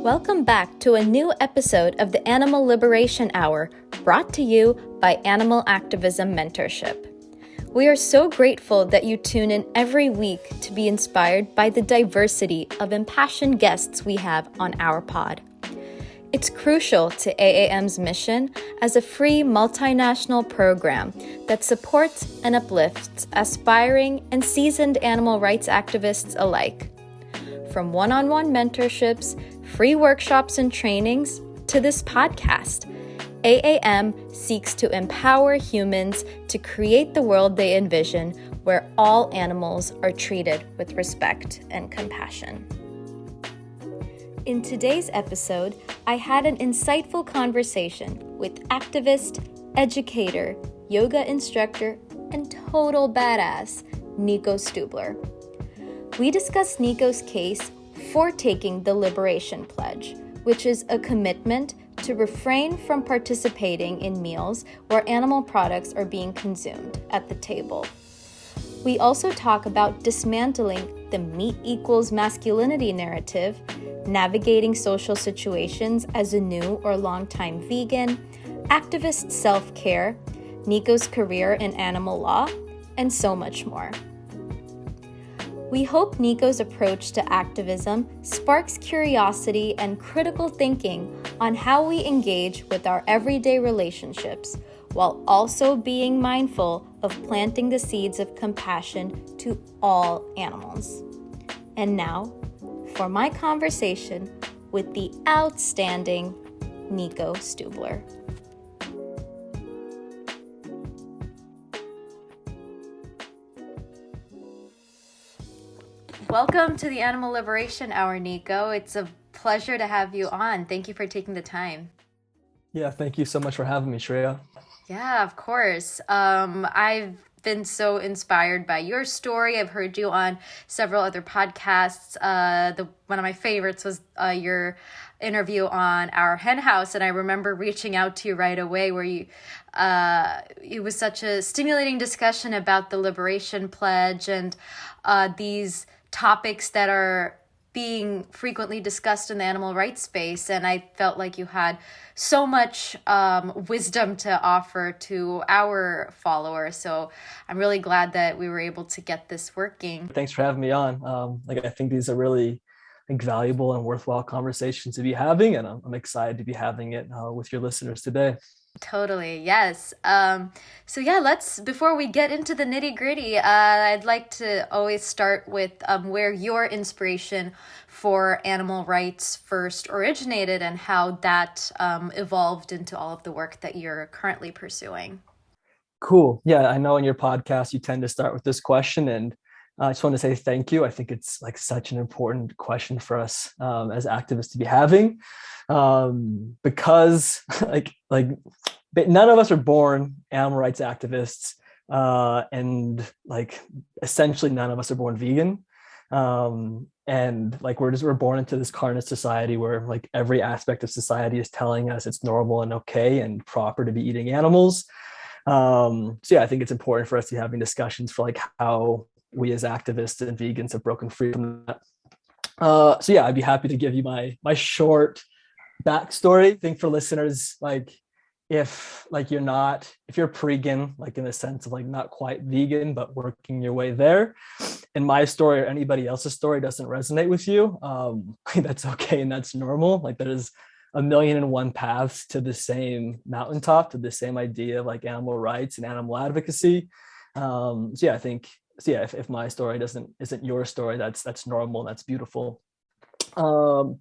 Welcome back to a new episode of the Animal Liberation Hour, brought to you by Animal Activism Mentorship. We are so grateful that you tune in every week to be inspired by the diversity of impassioned guests we have on our pod. It's crucial to AAM's mission as a free multinational program that supports and uplifts aspiring and seasoned animal rights activists alike. From one-on-one mentorships, free workshops and trainings, to this podcast, AAM seeks to empower humans to create the world they envision, where all animals are treated with respect and compassion. In today's episode, I had an insightful conversation with activist, educator, yoga instructor, and total badass, Nico Stubler. We discussed Nico's case for taking the Liberation Pledge, which is a commitment to refrain from participating in meals where animal products are being consumed at the table. We also talk about dismantling the meat equals masculinity narrative, navigating social situations as a new or longtime vegan, activist self-care, Nico's career in animal law, and so much more. We hope Nico's approach to activism sparks curiosity and critical thinking on how we engage with our everyday relationships, while also being mindful of planting the seeds of compassion to all animals. And now, for my conversation with the outstanding Nico Stubler. Welcome to the Animal Liberation Hour, Nico. It's a pleasure to have you on. Thank you for taking the time. Yeah, thank you so much for having me, Shriya. Yeah, of course. I've been so inspired by your story. I've heard you on several other podcasts. One of my favorites was your interview on Our Hen House, and I remember reaching out to you right away where you it was such a stimulating discussion about the Liberation Pledge and these topics that are being frequently discussed in the animal rights space. And I felt like you had so much wisdom to offer to our followers. So I'm really glad that we were able to get this working. Thanks for having me on. I think these are really valuable and worthwhile conversations to be having, and I'm excited to be having it with your listeners today. Totally. Yes. So yeah, before we get into the nitty gritty, I'd like to always start with where your inspiration for animal rights first originated and how that evolved into all of the work that you're currently pursuing. Cool. Yeah, I know in your podcast, you tend to start with this question, and I just want to say thank you. I think it's such an important question for us as activists to be having, because none of us are born animal rights activists, and essentially none of us are born vegan, and we're born into this carnage society where every aspect of society is telling us it's normal and okay and proper to be eating animals. So yeah, I think it's important for us to be having discussions for how we as activists and vegans have broken free from that. So yeah, I'd be happy to give you my short backstory. I think for listeners, if you're pre-gan, in the sense of not quite vegan, but working your way there, and my story or anybody else's story doesn't resonate with you, that's okay and that's normal. There's a million and one paths to the same mountaintop, to the same idea of animal rights and animal advocacy. So yeah, I think, if my story isn't your story, that's normal, that's beautiful. So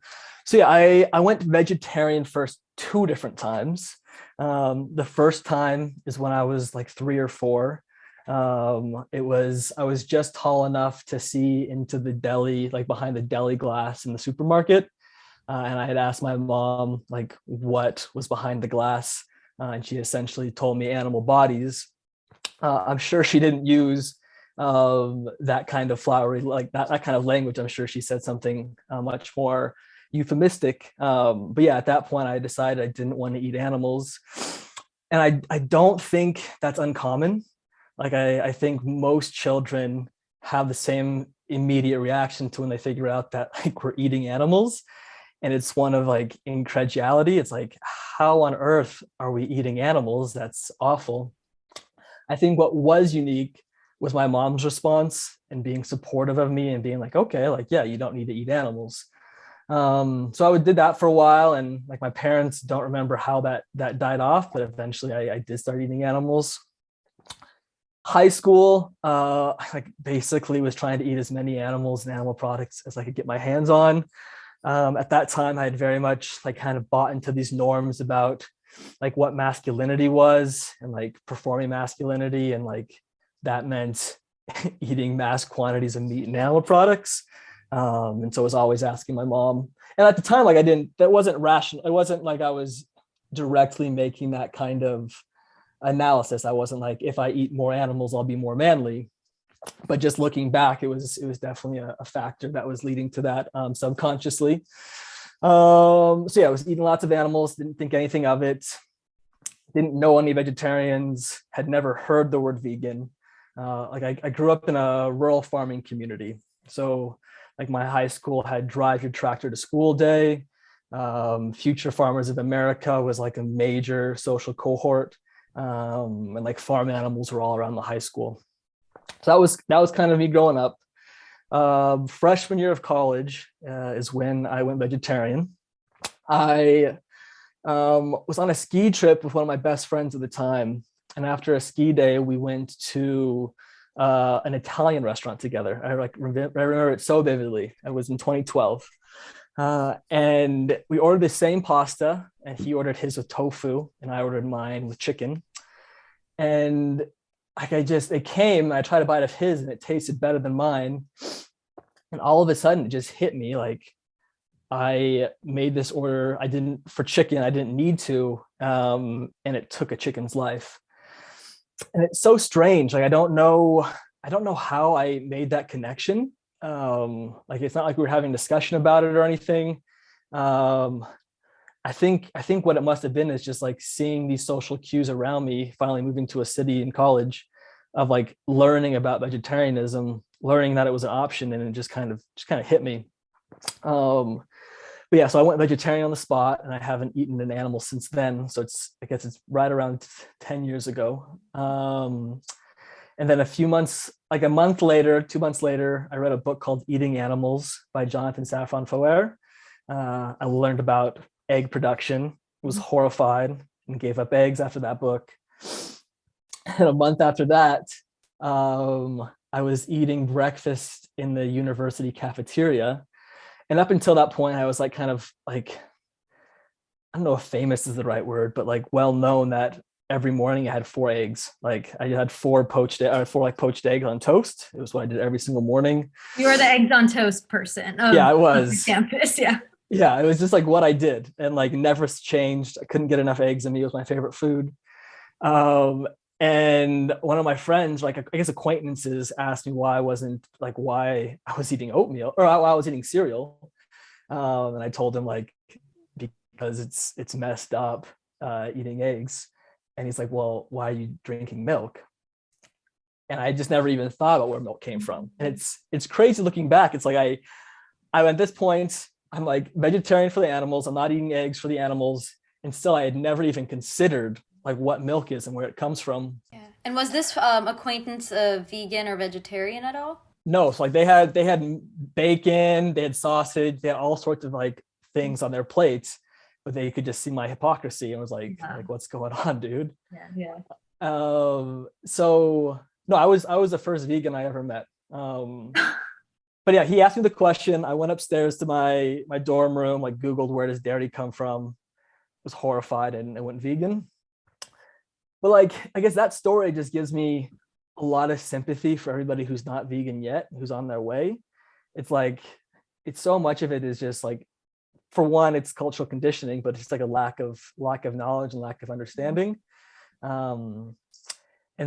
yeah, I went vegetarian first 2 different times. The first time is when I was 3 or 4. I was just tall enough to see into the deli, behind the deli glass in the supermarket. And I had asked my mom what was behind the glass, and she essentially told me animal bodies. I'm sure she didn't use that kind of flowery, that kind of language. I'm sure she said something much more euphemistic. But yeah, at that point I decided I didn't want to eat animals. And I don't think that's uncommon. I think most children have the same immediate reaction to when they figure out that we're eating animals. And it's one of like incredulity. It's like, how on earth are we eating animals? That's awful. I think what was unique was my mom's response and being supportive of me and being like, okay, like, yeah, you don't need to eat animals. So I did that for a while, and like my parents don't remember how that died off, but eventually I did start eating animals. High school, like basically was trying to eat as many animals and animal products as I could get my hands on. At that time, I had very much like kind of bought into these norms about like what masculinity was and like performing masculinity, and like that meant eating mass quantities of meat and animal products. And so I was always asking my mom. And at the time, like that wasn't rational. It wasn't like I was directly making that kind of analysis. I wasn't like, if I eat more animals, I'll be more manly. But just looking back, it was definitely a factor that was leading to that subconsciously. So yeah, I was eating lots of animals, didn't think anything of it, didn't know any vegetarians, had never heard the word vegan. I grew up in a rural farming community. So like my high school had drive your tractor to school day. Future Farmers of America was like a major social cohort. And like farm animals were all around the high school. So that was kind of me growing up. Freshman year of college is when I went vegetarian. I was on a ski trip with one of my best friends at the time. And after a ski day, we went to an Italian restaurant together. I remember it so vividly. It was in 2012. And we ordered the same pasta, and he ordered his with tofu, and I ordered mine with chicken. And like it came, I tried to bite of his, and it tasted better than mine. And all of a sudden, it just hit me like I made this order. For chicken, I didn't need to, and it took a chicken's life. And it's so strange. Like I don't know how I made that connection. Like it's not like we were having a discussion about it or anything. I think what it must have been is just like seeing these social cues around me, finally moving to a city in college, of like learning about vegetarianism, learning that it was an option, and it just kind of hit me. But yeah, so I went vegetarian on the spot, and I haven't eaten an animal since then. So I guess it's right around 10 years ago. And then a month later, 2 months later, I read a book called Eating Animals by Jonathan Safran Foer. I learned about egg production, was horrified, and gave up eggs after that book. And a month after that, I was eating breakfast in the university cafeteria. And up until that point, I was like kind of like, I don't know if famous is the right word, but like well known that every morning I had 4 eggs. Like I had 4 poached eggs on toast. It was what I did every single morning. You were the eggs on toast person. Yeah, I was. Campus, yeah. Yeah, it was just like what I did, and like never changed. I couldn't get enough eggs in me. It was my favorite food. And one of my friends, like I guess acquaintances, asked me why I was eating oatmeal, or why I was eating cereal. And I told him like, because it's messed up eating eggs. And he's like, well, why are you drinking milk? And I just never even thought about where milk came from. And it's crazy looking back. It's like I at this point, I'm like vegetarian for the animals. I'm not eating eggs for the animals. And still I had never even considered like what milk is and where it comes from. Yeah. And was this acquaintance vegan or vegetarian at all? No, so like they had bacon, they had sausage, they had all sorts of like things on their plates, but they could just see my hypocrisy and was like, what's going on, dude? Yeah. So no, I was the first vegan I ever met. But yeah, he asked me the question. I went upstairs to my dorm room, like Googled where does dairy come from, was horrified, and went vegan. But like, I guess that story just gives me a lot of sympathy for everybody who's not vegan yet, who's on their way. It's like, it's so much of it is just like, for one, it's cultural conditioning, but it's like a lack of knowledge and lack of understanding. And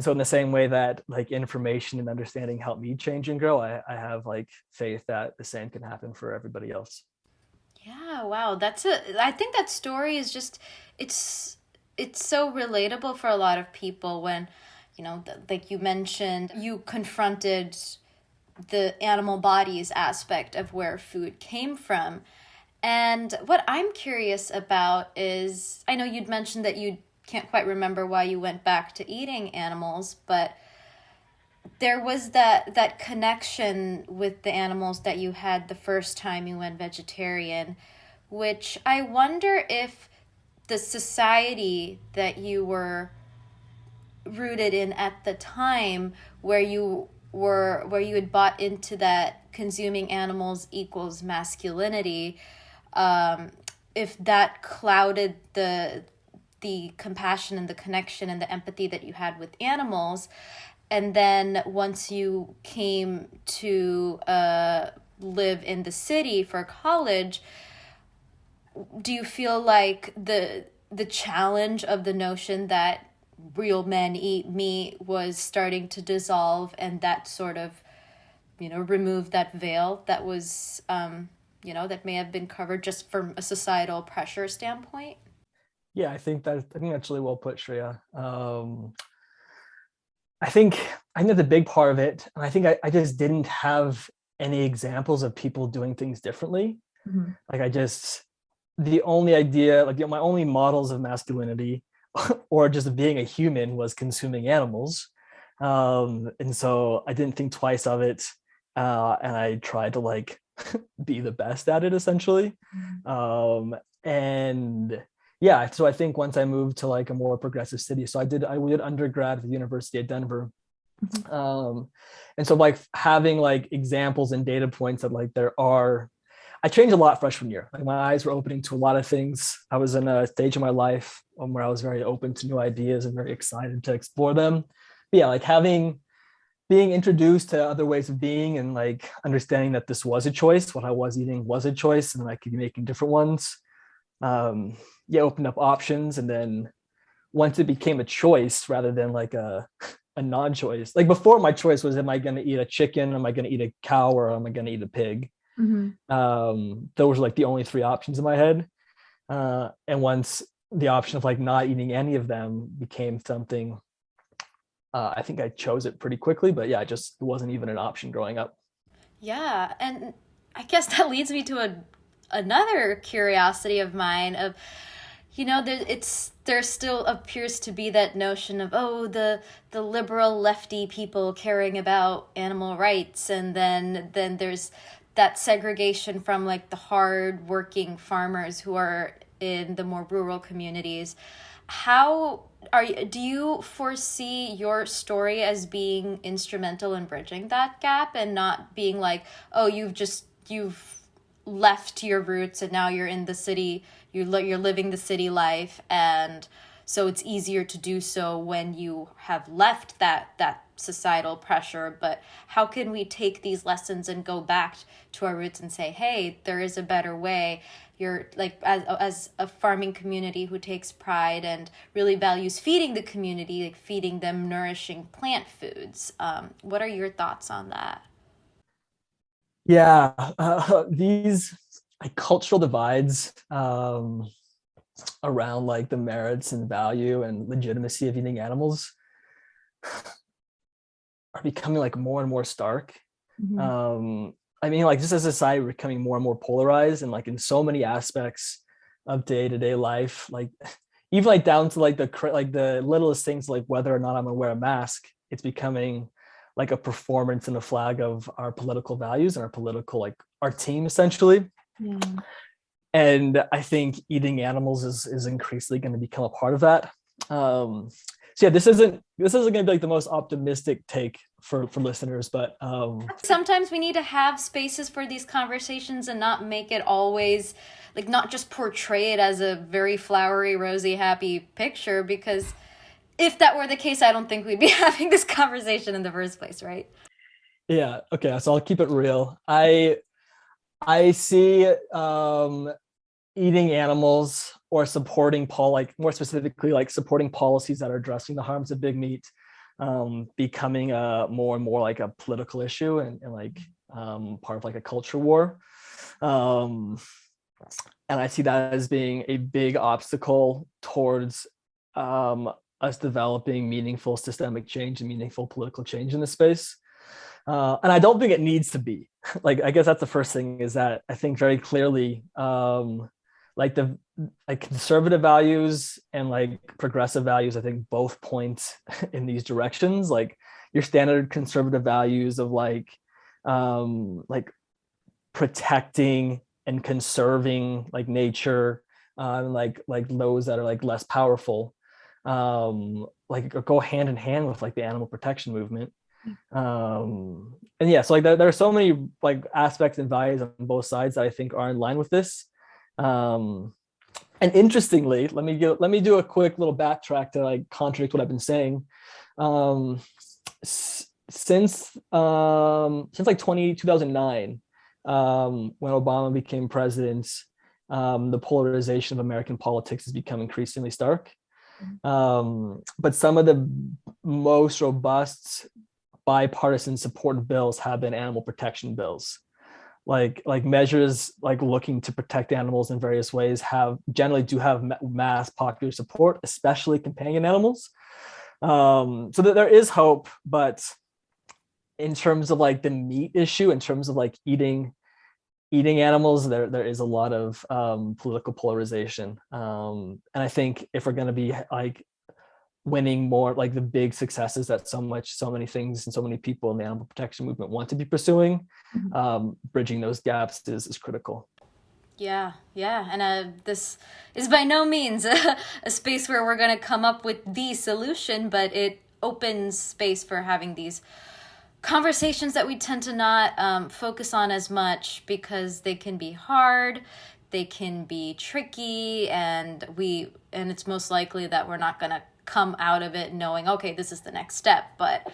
so in the same way that like information and understanding helped me change and grow, I have like faith that the same can happen for everybody else. Yeah, wow. I think that story is just, it's so relatable for a lot of people when, like you mentioned, you confronted the animal bodies aspect of where food came from. And what I'm curious about is, I know you'd mentioned that you can't quite remember why you went back to eating animals, but there was that connection with the animals that you had the first time you went vegetarian, which I wonder if the society that you were rooted in at the time, where you had bought into that consuming animals equals masculinity, if that clouded the compassion and the connection and the empathy that you had with animals. And then once you came to live in the city for college, do you feel like the challenge of the notion that real men eat meat was starting to dissolve, and that sort of, remove that veil that was, that may have been covered just from a societal pressure standpoint? Yeah, I think that's really well put, Shriya. I think that's a big part of it. And I think I just didn't have any examples of people doing things differently. Mm-hmm. Like the only idea, like my only models of masculinity or just being a human was consuming animals. And so I didn't think twice of it. And I tried to like be the best at it essentially. And yeah, so I think once I moved to like a more progressive city, so I did undergrad at the University of Denver. And so like having like examples and data points that like I changed a lot freshman year. Like my eyes were opening to a lot of things. I was in a stage of my life where I was very open to new ideas and very excited to explore them. But yeah, like being introduced to other ways of being and like understanding that this was a choice, what I was eating was a choice, and I could be making different ones. Opened up options. And then once it became a choice rather than like a non-choice, like before my choice was, am I going to eat a chicken, am I going to eat a cow, or am I going to eat a pig? Those were like the only three options in my head. And once the option of like not eating any of them became something, I think I chose it pretty quickly. But yeah, it wasn't even an option growing up. Yeah, and I guess that leads me to another curiosity of mine of, there still appears to be that notion of, the liberal lefty people caring about animal rights, and then there's that segregation from like the hard working farmers who are in the more rural communities. Do you foresee your story as being instrumental in bridging that gap, and not being like, oh, you've left your roots and now you're in the city, you're living the city life, and so it's easier to do so when you have left that societal pressure? But how can we take these lessons and go back to our roots and say, hey, there is a better way? You're like, as a farming community who takes pride and really values feeding the community, like feeding them nourishing plant foods. What are your thoughts on that? Yeah, these like cultural divides around like the merits and value and legitimacy of eating animals are becoming like more and more stark. I mean, like just as a society, we're becoming more and more polarized, and like in so many aspects of day-to-day life, like even like down to like the littlest things, like whether or not I'm gonna wear a mask. It's becoming like a performance and a flag of our political values and our political, like our team essentially. Yeah. And I think eating animals is increasingly going to become a part of that. So yeah, this isn't going to be like the most optimistic take for listeners, but sometimes we need to have spaces for these conversations and not make it always like, not just portray it as a very flowery, rosy, happy picture, because if that were the case, I don't think we'd be having this conversation in the first place, right? Yeah. Okay. So I'll keep it real. I see eating animals or supporting like more specifically like supporting policies that are addressing the harms of big meat becoming more and more like a political issue, and like part of like a culture war. And I see that as being a big obstacle towards us developing meaningful systemic change and meaningful political change in this space. And I don't think it needs to be. Like, I guess that's the first thing, is that I think very clearly, like the like conservative values and like progressive values, I think both point in these directions. Like your standard conservative values of like protecting and conserving like nature, like those that are like less powerful, like go hand in hand with like the animal protection movement. And yeah, so like there are so many like aspects and values on both sides that I think are in line with this. And interestingly, let me do a quick little backtrack to like contradict what I've been saying. Since like 2009, when Obama became president, the polarization of American politics has become increasingly stark. But some of the most robust bipartisan support bills have been animal protection bills. Like measures like looking to protect animals in various ways generally do have mass popular support, especially companion animals. So that there is hope, but in terms of like the meat issue, in terms of like eating animals, there is a lot of political polarization. And I think if we're going to be like winning more like the big successes that so many things and so many people in the animal protection movement want to be pursuing, bridging those gaps is critical. Yeah, and this is by no means a space where we're going to come up with the solution, but it opens space for having these conversations that we tend to not focus on as much because they can be hard, they can be tricky, and it's most likely that we're not going to come out of it knowing, okay, this is the next step. But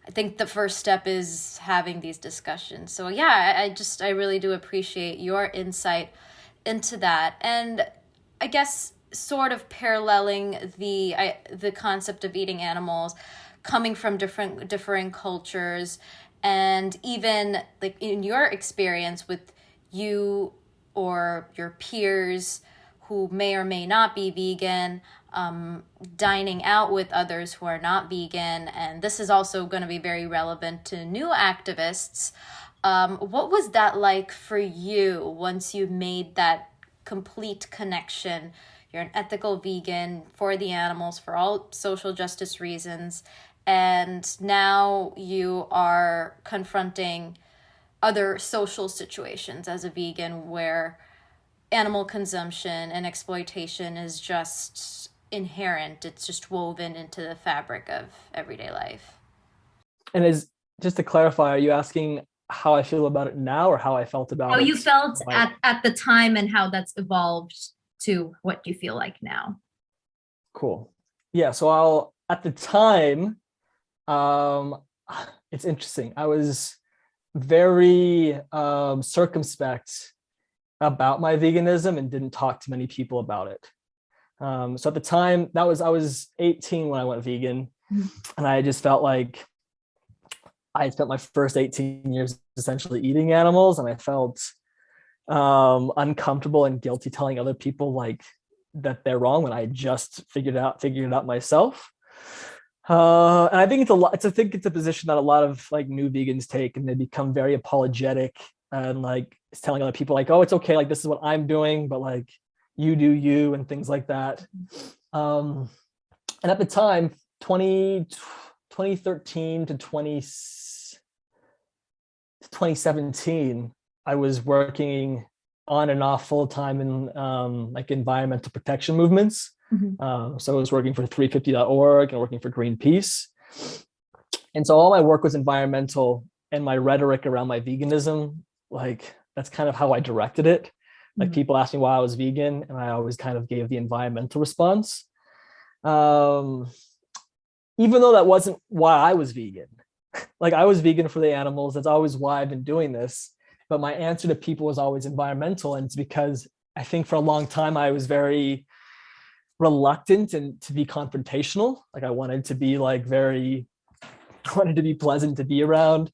I think the first step is having these discussions. So yeah, I really do appreciate your insight into that. And I guess sort of paralleling the concept of eating animals, coming from differing cultures, and even like in your experience with you or your peers who may or may not be vegan, dining out with others who are not vegan. And this is also going to be very relevant to new activists. What was that like for you once you made that complete connection? You're an ethical vegan for the animals, for all social justice reasons, and now you are confronting other social situations as a vegan where animal consumption and exploitation is just inherent. It's just woven into the fabric of everyday life. And just to clarify, are you asking how I feel about it now or how I felt about how it? you felt at the time and how that's evolved to what you feel like now? Cool. Yeah, so at the time, it's interesting. I was very circumspect about my veganism and didn't talk to many people about it. So at the time, I was 18 when I went vegan, and I just felt like I had spent my first 18 years essentially eating animals, and I felt uncomfortable and guilty telling other people like that they're wrong when I just figured it out myself. And I think it's a position that a lot of like new vegans take, and they become very apologetic and like telling other people like, oh, it's okay, like this is what I'm doing, but like you do you, and things like that. And at the time, 2013 to 2017, I was working on and off full time in like environmental protection movements. So I was working for 350.org and working for Greenpeace. And so all my work was environmental, and my rhetoric around my veganism, like that's kind of how I directed it. Like people asked me why I was vegan, and I always kind of gave the environmental response. Even though that wasn't why I was vegan. Like I was vegan for the animals. That's always why I've been doing this. But my answer to people was always environmental. And it's because I think for a long time, I was very reluctant and to be confrontational. Like I wanted to be pleasant to be around,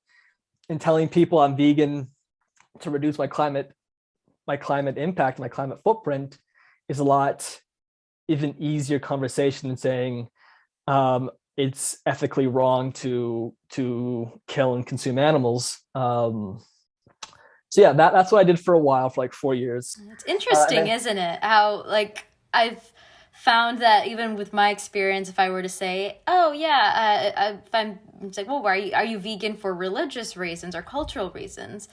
and telling people I'm vegan to reduce my climate impact, my climate footprint is a lot even easier conversation than saying, it's ethically wrong to kill and consume animals. So yeah, that's what I did for a while, for like 4 years. It's interesting, isn't it? How, like, I've found that even with my experience, if I were to say, oh yeah, if I'm, it's like, well, are you vegan for religious reasons or cultural reasons?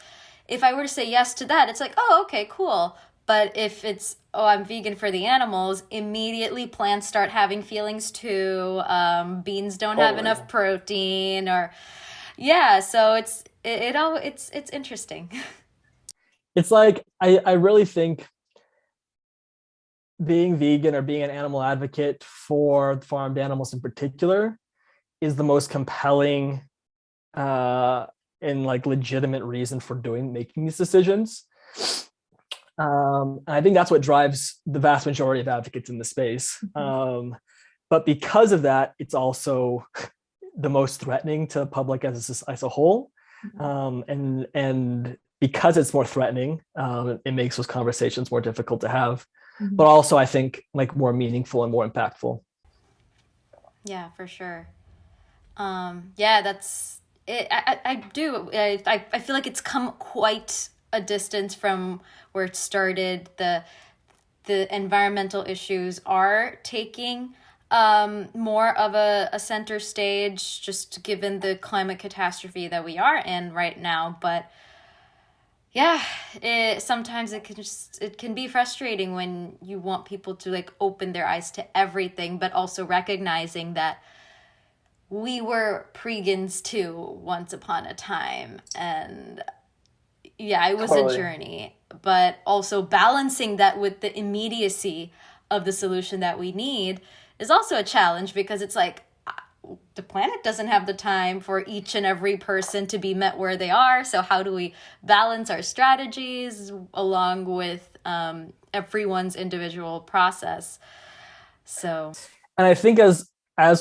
If I were to say yes to that, it's like, oh, okay, cool. But if it's, oh, I'm vegan for the animals, immediately plants start having feelings too. Beans don't have enough protein, or yeah. So it's interesting. It's like I really think being vegan or being an animal advocate for farmed animals in particular is the most compelling and like legitimate reason for making these decisions. And I think that's what drives the vast majority of advocates in the space. But because of that, it's also the most threatening to the public as a whole. And because it's more threatening, it makes those conversations more difficult to have, but also I think like more meaningful and more impactful. Yeah, for sure. Yeah, that's it. I feel like it's come quite a distance from where it started. The environmental issues are taking more of a center stage, just given the climate catastrophe that we are in right now. But yeah, sometimes it can be frustrating when you want people to like open their eyes to everything, but also recognizing that we were pregans too once upon a time. And yeah, it was a journey, but also balancing that with the immediacy of the solution that we need is also a challenge, because it's like the planet doesn't have the time for each and every person to be met where they are. So how do we balance our strategies along with everyone's individual process? So, and I think as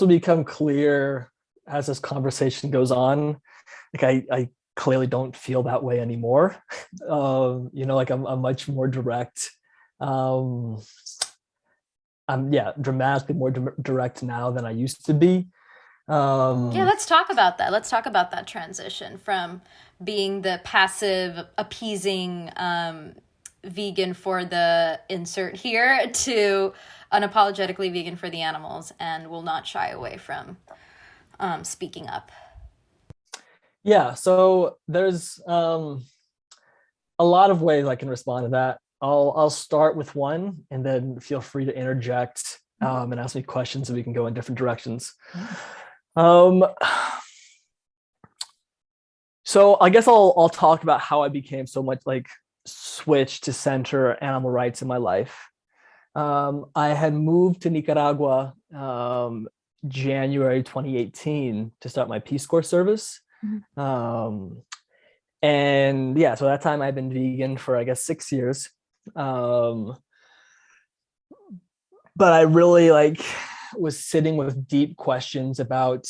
will become clear as this conversation goes on, like I clearly don't feel that way anymore. Like I'm much more direct. I'm dramatically more direct now than I used to be. Yeah, let's talk about that. Let's talk about that transition from being the passive, appeasing vegan for the insert here to unapologetically vegan for the animals, and will not shy away from speaking up. Yeah, so there's a lot of ways I can respond to that. I'll start with one, and then feel free to interject and ask me questions, and we can go in different directions. So I guess I'll talk about how I became so much like switched to center animal rights in my life. I had moved to Nicaragua January 2018 to start my Peace Corps service. And yeah, so that time I've been vegan for I guess 6 years. But I really was sitting with deep questions about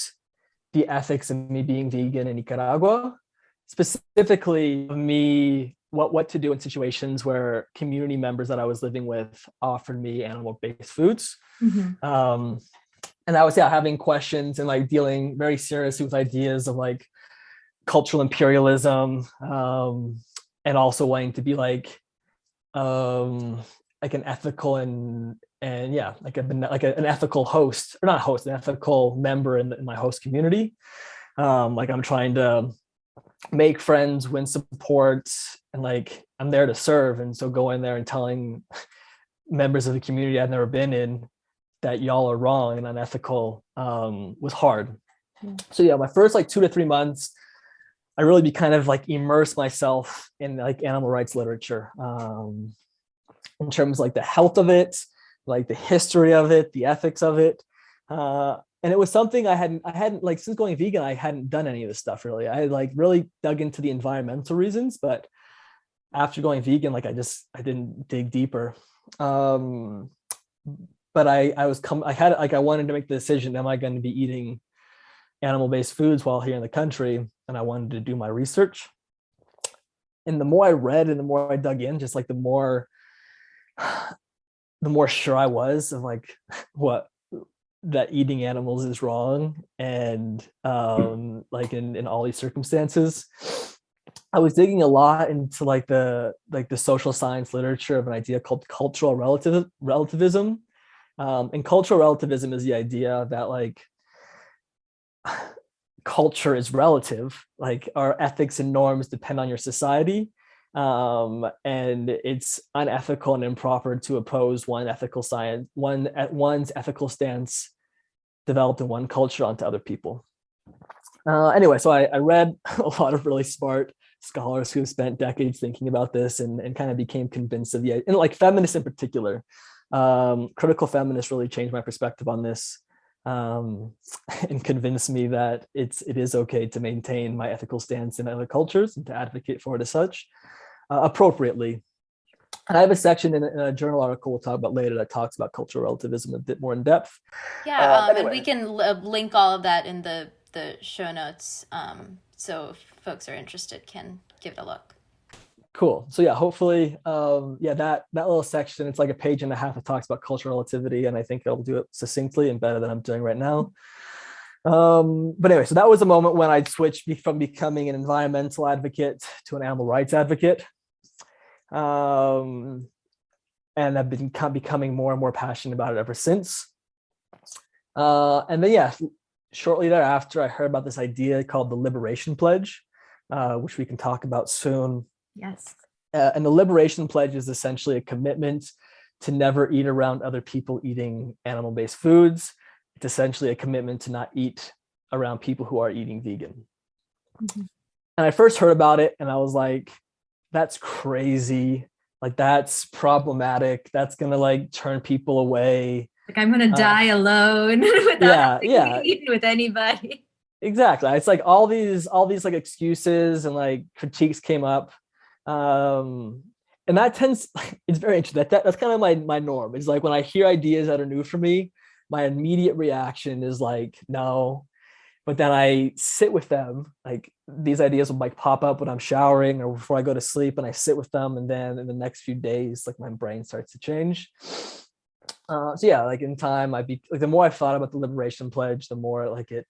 the ethics of me being vegan in Nicaragua, specifically me what to do in situations where community members that I was living with offered me animal-based foods. And I was having questions and dealing very seriously with ideas of cultural imperialism, and also wanting to be an ethical and an ethical host, or not host, an ethical member in my host community. I'm trying to make friends, win support, and I'm there to serve. And so going there and telling members of the community I've never been in that y'all are wrong and unethical was hard. So yeah, my first 2 to 3 months, I really immerse myself in animal rights literature, in terms of the health of it, the history of it, the ethics of it. And it was something I hadn't since going vegan, I hadn't done any of this stuff really. I had really dug into the environmental reasons, but after going vegan, I didn't dig deeper. But I wanted to make the decision, am I going to be eating animal-based foods while here in the country? And I wanted to do my research. And the more I read and the more I dug in, just the more sure I was of what that eating animals is wrong, and like in all these circumstances. I was digging a lot into like the social science literature of an idea called cultural relativism. And cultural relativism is the idea that like culture is relative, like our ethics and norms depend on your society, and it's unethical and improper to oppose one's ethical stance developed in one culture onto other people. Anyway, so I read a lot of really smart scholars who have spent decades thinking about this, and kind of became convinced of and like feminists in particular. Critical feminists really changed my perspective on this, and convinced me that it is okay to maintain my ethical stance in other cultures and to advocate for it as such, appropriately. And I have a section in a journal article we'll talk about later that talks about cultural relativism a bit more in depth. Yeah, Anyway. and we can link all of that in the show notes, so if folks are interested can give it a look. Cool. So yeah, hopefully, that little section, it's like a page and a half that talks about cultural relativity, and I think it'll do it succinctly and better than I'm doing right now. But anyway, so that was a moment when I switched from becoming an environmental advocate to an animal rights advocate. And I've been becoming more and more passionate about it ever since. And then, shortly thereafter, I heard about this idea called the Liberation Pledge, which we can talk about soon. Yes. And the Liberation Pledge is essentially a commitment to never eat around other people eating animal-based foods. It's essentially a commitment to not eat around people who are eating vegan. Mm-hmm. And I first heard about it and I was like, that's crazy. Like, that's problematic. That's going to like turn people away. Like, I'm going to die alone without eating with anybody. Exactly. It's like all these like excuses and like critiques came up. And that it's very interesting. That's kind of my norm. It's like when I hear ideas that are new for me, my immediate reaction is like, no. But then I sit with them. Like, these ideas will like pop up when I'm showering or before I go to sleep, and I sit with them. And then in the next few days, like my brain starts to change. So yeah, like in time, the more I thought about the Liberation Pledge, the more like it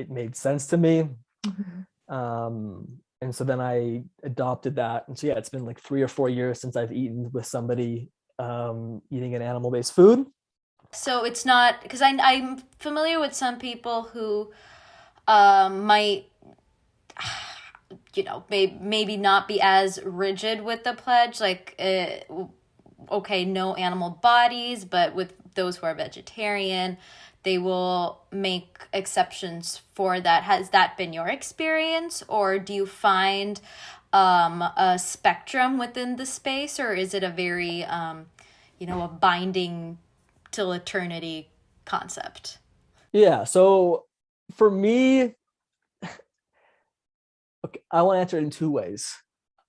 made sense to me. Mm-hmm. And so then I adopted that. And so yeah, it's been like 3 or 4 years since I've eaten with somebody eating an animal-based food. So it's not, because I'm familiar with some people who might, maybe not be as rigid with the pledge, like, okay, no animal bodies, but with those who are vegetarian, they will make exceptions for that. Has that been your experience, or do you find a spectrum within the space, or is it a very, a binding till eternity concept? Yeah. So for me, okay, I want to answer it in 2 ways.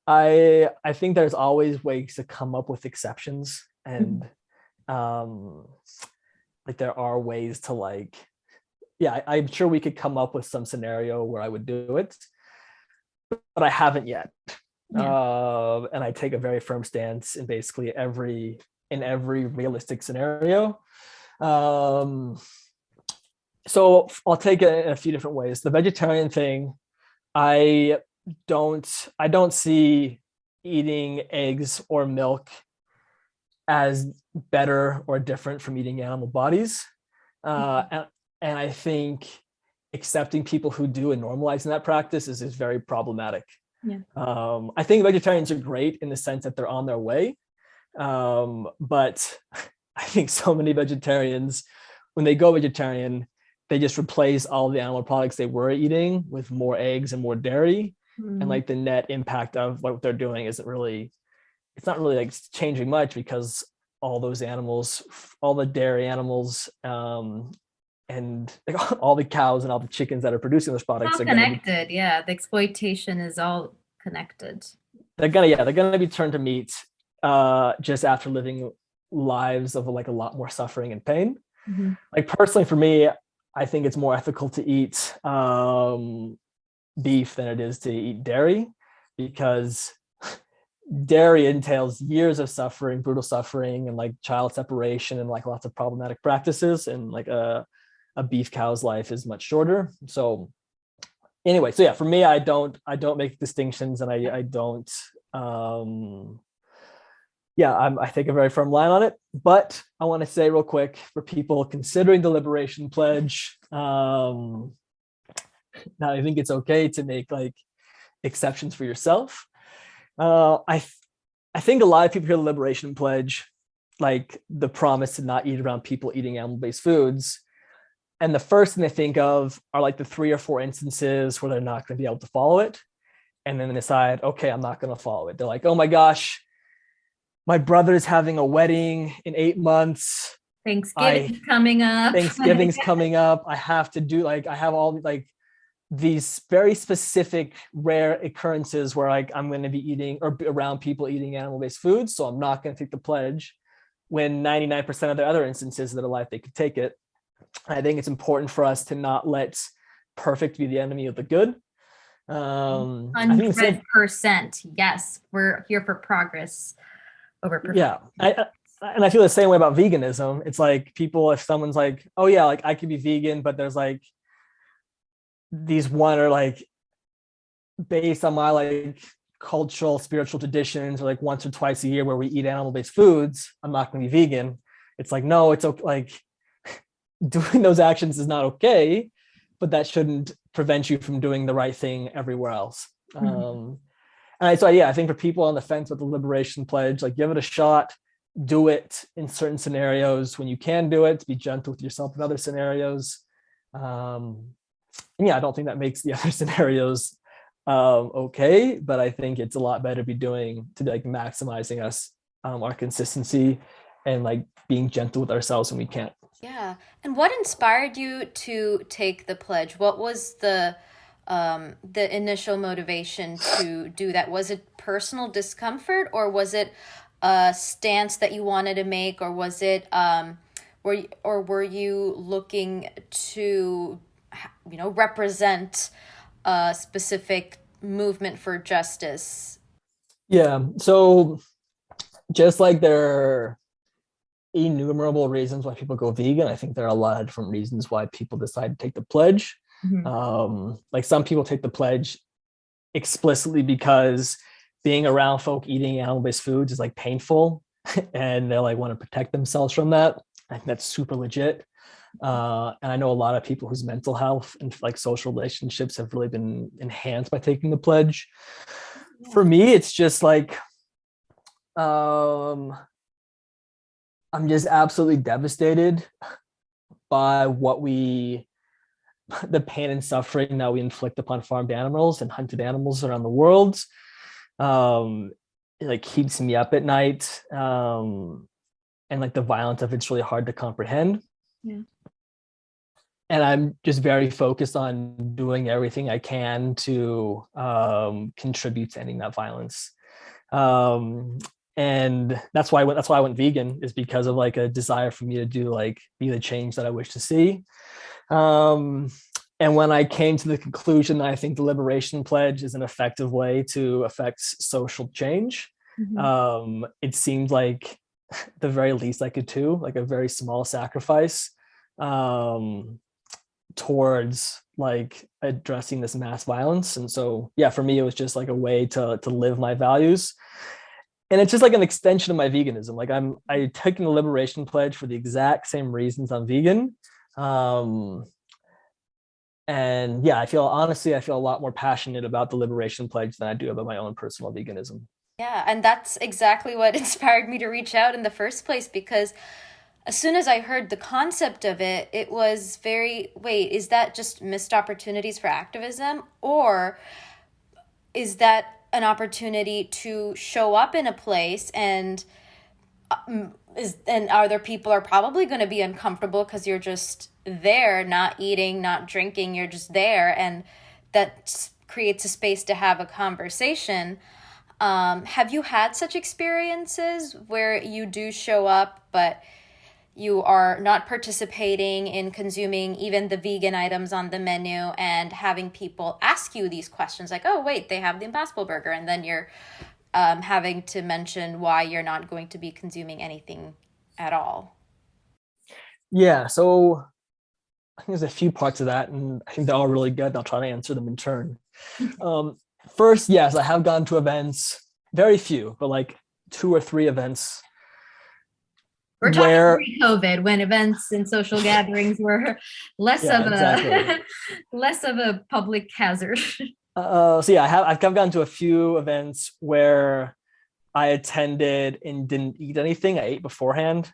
I think there's always ways to come up with exceptions, and like there are ways to like, I'm sure we could come up with some scenario where I would do it, but I haven't yet. Yeah. And I take a very firm stance in basically every realistic scenario. So I'll take it in a few different ways. The vegetarian thing, I don't see eating eggs or milk as better or different from eating animal bodies. And I think accepting people who do and normalizing that practice is very problematic. Yeah. I think vegetarians are great in the sense that they're on their way. But I think so many vegetarians, when they go vegetarian, they just replace all the animal products they were eating with more eggs and more dairy. And like the net impact of what they're doing it's not really like changing much, because all those animals, all the dairy animals, and like all the cows and all the chickens that are producing those products are connected. The exploitation is all connected. They're gonna be turned to meat just after living lives of like a lot more suffering and pain. Mm-hmm. Like personally for me, I think it's more ethical to eat beef than it is to eat dairy, because dairy entails years of suffering, brutal suffering, and like child separation and like lots of problematic practices, and like a beef cow's life is much shorter. So anyway, so yeah, for me, I don't make distinctions, and I don't I take a very firm line on it. But I want to say real quick, for people considering the Liberation Pledge, now I think it's okay to make like exceptions for yourself. I think a lot of people hear the Liberation Pledge, like the promise to not eat around people eating animal-based foods, and the first thing they think of are like the 3 or 4 instances where they're not going to be able to follow it, and then they decide, okay, I'm not going to follow it. They're like, oh my gosh, my brother's having a wedding in 8 months. Thanksgiving's coming up. Thanksgiving's coming up. I have to do like, I have all like these very specific rare occurrences where like I'm going to be eating or around people eating animal-based foods, so I'm not going to take the pledge, when 99% of the other instances of their life they could take it. I think it's important for us to not let perfect be the enemy of the good. 100%. Yes, we're here for progress over perfection. Yeah, and I feel the same way about veganism. It's like people, if someone's like, oh yeah, like I could be vegan, but there's like these one are like based on my like cultural, spiritual traditions, or like once or twice a year where we eat animal-based foods, I'm not going to be vegan. It's like, no, it's okay. Like doing those actions is not okay, but that shouldn't prevent you from doing the right thing everywhere else. Mm-hmm. I think for people on the fence with the Liberation Pledge, like give it a shot, do it in certain scenarios when you can do it, be gentle with yourself in other scenarios. I don't think that makes the other scenarios okay, but I think it's a lot better to be doing to like maximizing us, our consistency, and like being gentle with ourselves when we can't. Yeah. And what inspired you to take the pledge? What was the initial motivation to do that? Was it personal discomfort, or was it a stance that you wanted to make, or was it were you looking to represent a specific movement for justice? Yeah. So just like there are innumerable reasons why people go vegan, I think there are a lot of different reasons why people decide to take the pledge. Mm-hmm. Like some people take the pledge explicitly because being around folk eating animal-based foods is like painful and they like want to protect themselves from that. I think that's super legit. And I know a lot of people whose mental health and like social relationships have really been enhanced by taking the pledge. Yeah. For me, it's just like, I'm just absolutely devastated by the pain and suffering that we inflict upon farmed animals and hunted animals around the world. It like keeps me up at night. And like the violence of it's really hard to comprehend. Yeah. And I'm just very focused on doing everything I can to contribute to ending that violence. And that's why I went vegan, is because of like a desire for me to be the change that I wish to see. And when I came to the conclusion that I think the Liberation Pledge is an effective way to affect social change, mm-hmm. It seemed like the very least I could do, like a very small sacrifice towards like addressing this mass violence. And so, yeah, for me, it was just like a way to live my values. And it's just like an extension of my veganism. Like I took the Liberation Pledge for the exact same reasons I'm vegan. And yeah, I feel a lot more passionate about the Liberation Pledge than I do about my own personal veganism. Yeah, and that's exactly what inspired me to reach out in the first place, because as soon as I heard the concept of it, it was wait, is that just missed opportunities for activism? Or is that an opportunity to show up in a place and other people are probably going to be uncomfortable because you're just there, not eating, not drinking, you're just there, and that creates a space to have a conversation. Have you had such experiences where you do show up, but you are not participating in consuming even the vegan items on the menu, and having people ask you these questions like, oh, wait, they have the Impossible Burger, and then you're having to mention why you're not going to be consuming anything at all? Yeah, so I think there's a few parts of that, and I think they're all really good. I'll try to answer them in turn. First, yes, I have gone to events, very few, but like 2 or 3 events. We're talking pre-COVID, when events and social gatherings were less of a public hazard. So yeah, I've gone to a few events where I attended and didn't eat anything. I ate beforehand.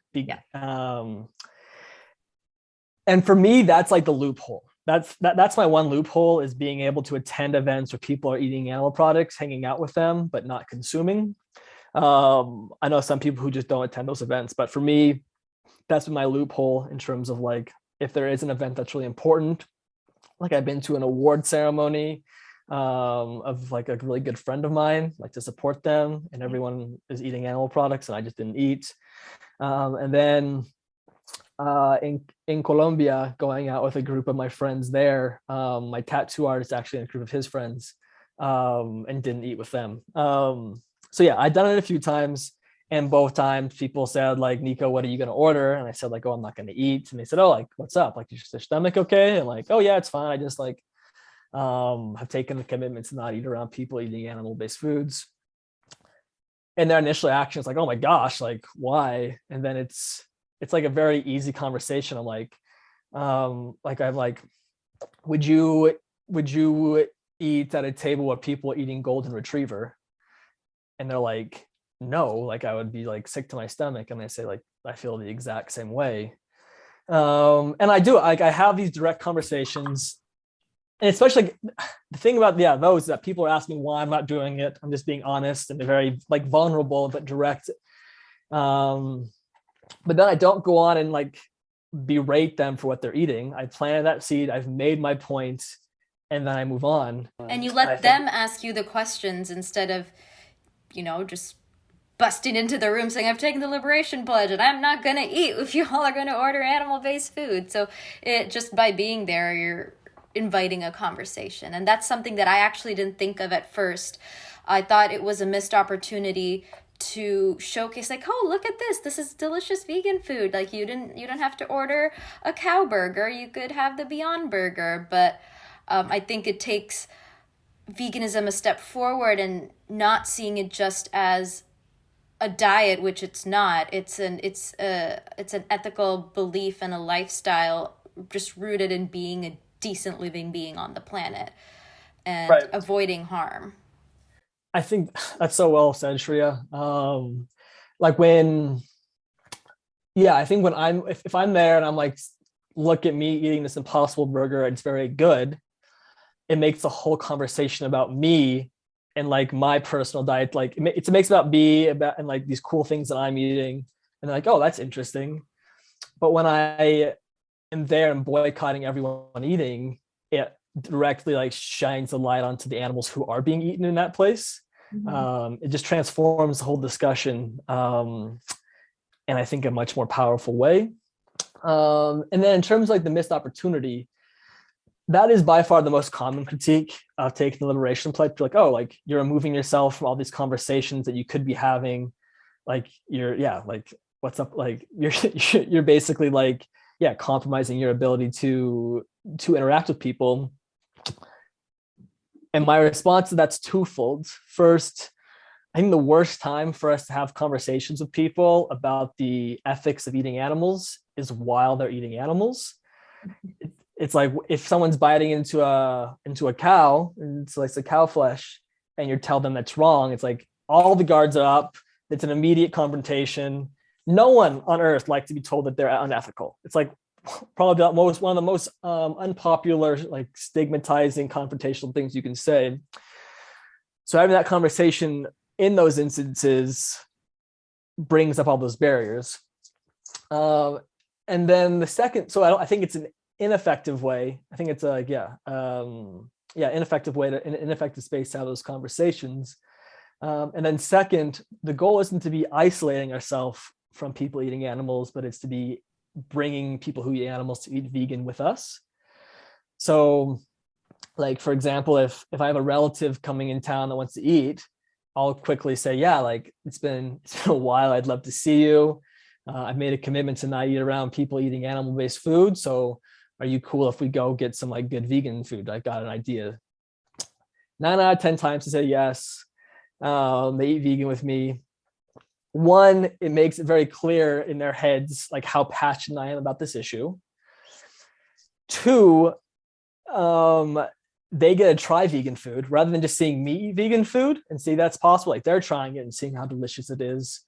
And for me, that's like the loophole. That's my one loophole, is being able to attend events where people are eating animal products, hanging out with them, but not consuming. I know some people who just don't attend those events, but for me, that's been my loophole in terms of like, if there is an event that's really important, like I've been to an award ceremony of like a really good friend of mine, like to support them, and everyone is eating animal products and I just didn't eat. And then in Colombia, going out with a group of my friends there, my tattoo artist actually in a group of his friends, and didn't eat with them. So yeah, I've done it a few times, and both times people said like, Nico, what are you going to order? And I said like, oh, I'm not going to eat. And they said, oh, like, what's up? Like, is your stomach okay? And like, oh yeah, it's fine. I just like have taken the commitment to not eat around people eating animal-based foods. And their initial action is like, oh my gosh, like why? And then it's like a very easy conversation. I'm like, I'm like, would you eat at a table where people are eating golden retriever? And they're like, no, like I would be like sick to my stomach. And I say like, I feel the exact same way. And I do, like, I have these direct conversations. And especially the thing about those that people are asking why I'm not doing it. I'm just being honest, and they're very like vulnerable but direct. But then I don't go on and like berate them for what they're eating. I planted that seed. I've made my point, and then I move on. And you let them ask you the questions instead of, just busting into the room saying, I've taken the liberation pledge and I'm not going to eat if you all are going to order animal-based food. So it just by being there, you're inviting a conversation. And that's something that I actually didn't think of at first. I thought it was a missed opportunity to showcase like, oh, look at this. This is delicious vegan food. Like you don't have to order a cow burger. You could have the Beyond Burger. But I think it takes veganism a step forward and not seeing it just as a diet, which it's not. It's an ethical belief and a lifestyle just rooted in being a decent living being on the planet and avoiding harm. I think that's so well said, Shriya. I think when if I'm there and I'm like, look at me eating this Impossible Burger, it's very good, it makes the whole conversation about me and like my personal diet, like it makes about me and like these cool things that I'm eating, and they're like, oh, that's interesting. But when I am there and boycotting everyone eating, it directly like shines the light onto the animals who are being eaten in that place. It just transforms the whole discussion, and I think a much more powerful way. And then in terms of like the missed opportunity, that is by far the most common critique of taking the liberation pledge. Like, oh, like you're removing yourself from all these conversations that you could be having. Like like what's up? Like you're basically like, compromising your ability to interact with people. And my response to that's twofold. First, I think the worst time for us to have conversations with people about the ethics of eating animals is while they're eating animals. It's like if someone's biting into a cow, and it's like the cow flesh, and you tell them that's wrong, it's like all the guards are up. It's an immediate confrontation. No one on earth likes to be told that they're unethical. It's like probably one of the most unpopular, like stigmatizing, confrontational things you can say. So having that conversation in those instances brings up all those barriers. And then the second, so I think it's an ineffective way. I think it's an ineffective space to have those conversations. And then second, the goal isn't to be isolating ourselves from people eating animals, but it's to be bringing people who eat animals to eat vegan with us. So like, for example, if I have a relative coming in town that wants to eat, I'll quickly say, yeah, like it's been a while. I'd love to see you. I've made a commitment to not eat around people eating animal-based food. So are you cool if we go get some like good vegan food? I got an idea. 9 out of 10 times to say yes. They eat vegan with me. One, it makes it very clear in their heads like how passionate I am about this issue. Two, they get to try vegan food rather than just seeing me eat vegan food and see that's possible. Like they're trying it and seeing how delicious it is.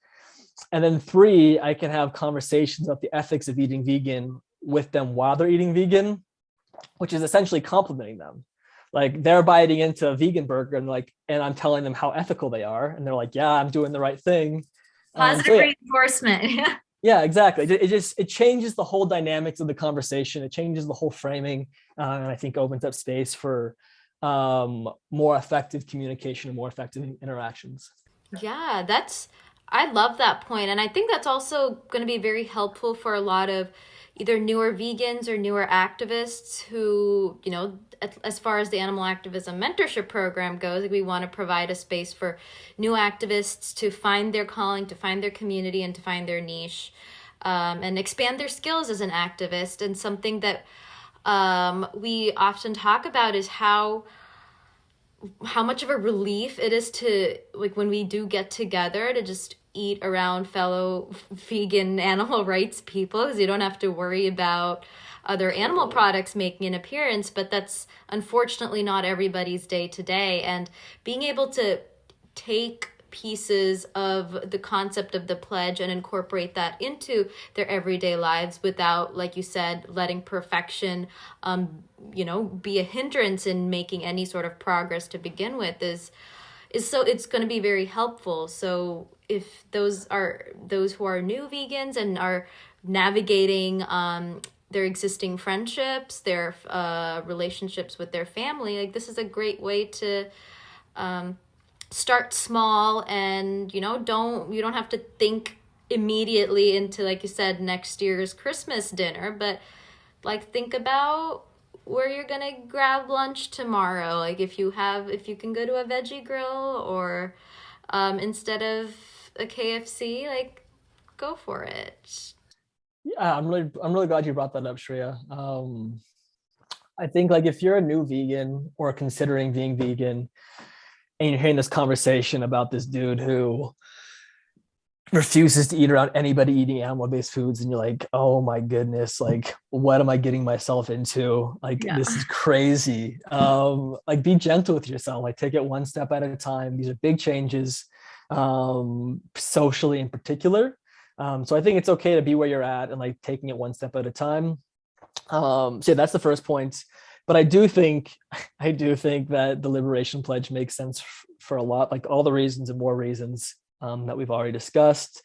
And then three, I can have conversations about the ethics of eating vegan with them while they're eating vegan, which is essentially complimenting them. Like they're biting into a vegan burger and I'm telling them how ethical they are. And they're like, yeah, I'm doing the right thing. Positive reinforcement. Yeah, exactly. It changes the whole dynamics of the conversation. It changes the whole framing, and I think opens up space for more effective communication and more effective interactions. Yeah, I love that point. And I think that's also going to be very helpful for a lot of either newer vegans or newer activists who, as far as the animal activism mentorship program goes, we want to provide a space for new activists to find their calling, to find their community, and to find their niche, and expand their skills as an activist. And something that we often talk about is how much of a relief it is to, like, when we do get together to just eat around fellow vegan animal rights people, because you don't have to worry about other animal products making an appearance. But that's unfortunately not everybody's day to day. And being able to take pieces of the concept of the pledge and incorporate that into their everyday lives without, like you said, letting perfection be a hindrance in making any sort of progress to begin with is so it's going to be very helpful. So if those who are new vegans and are navigating their existing friendships, their relationships with their family, like this is a great way to start small, and you don't have to think immediately into, like you said, next year's Christmas dinner, but like think about where you're gonna grab lunch tomorrow. Like if you can go to a veggie grill, or instead of a KFC, like go for it. Yeah, I'm really glad you brought that up, Shriya. I think like if you're a new vegan or considering being vegan, and you're hearing this conversation about this dude who refuses to eat around anybody eating animal-based foods, and you're like, oh my goodness, like what am I getting myself into? Like This is crazy. Like be gentle with yourself, like take it one step at a time. These are big changes, socially in particular. So I think it's okay to be where you're at and like taking it one step at a time. So yeah, that's the first point. But I do think that the Liberation Pledge makes sense for a lot, like all the reasons and more reasons that we've already discussed.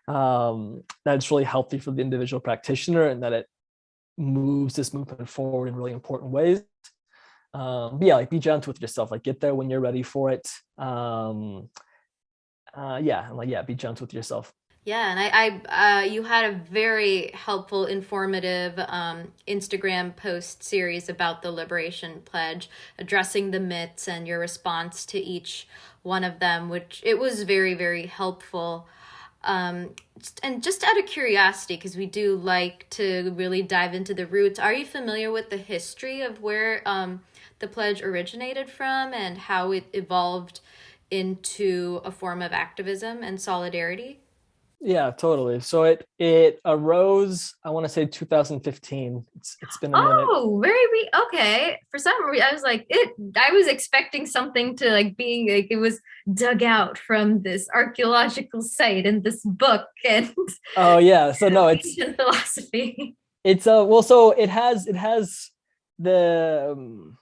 That it's really healthy for the individual practitioner, and that it moves this movement forward in really important ways. But yeah, like be gentle with yourself, like get there when you're ready for it. Be gentle with yourself. Yeah, and I you had a very helpful, informative Instagram post series about the Liberation Pledge, addressing the myths and your response to each one of them, which it was very, very helpful. And just out of curiosity, because we do like to really dive into the roots, are you familiar with the history of where the pledge originated from and how it evolved into a form of activism and solidarity? Yeah, totally. So it arose, I want to say 2015. It's been a minute. Oh, okay. For some reason, I was like, I was expecting something to like being like it was dug out from this archaeological site in this book, and oh yeah. So no, it's philosophy. It's so it has the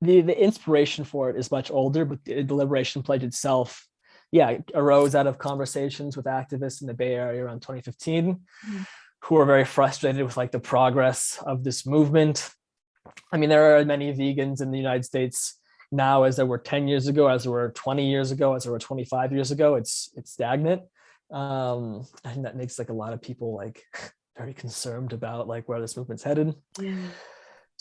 inspiration for it is much older, but the Liberation Pledge itself, it arose out of conversations with activists in the Bay Area around 2015, who were very frustrated with like the progress of this movement. I mean, there are many vegans in the United States now as there were 10 years ago, as there were 20 years ago, as there were 25 years ago. It's stagnant. I think that makes like a lot of people like very concerned about like where this movement's headed.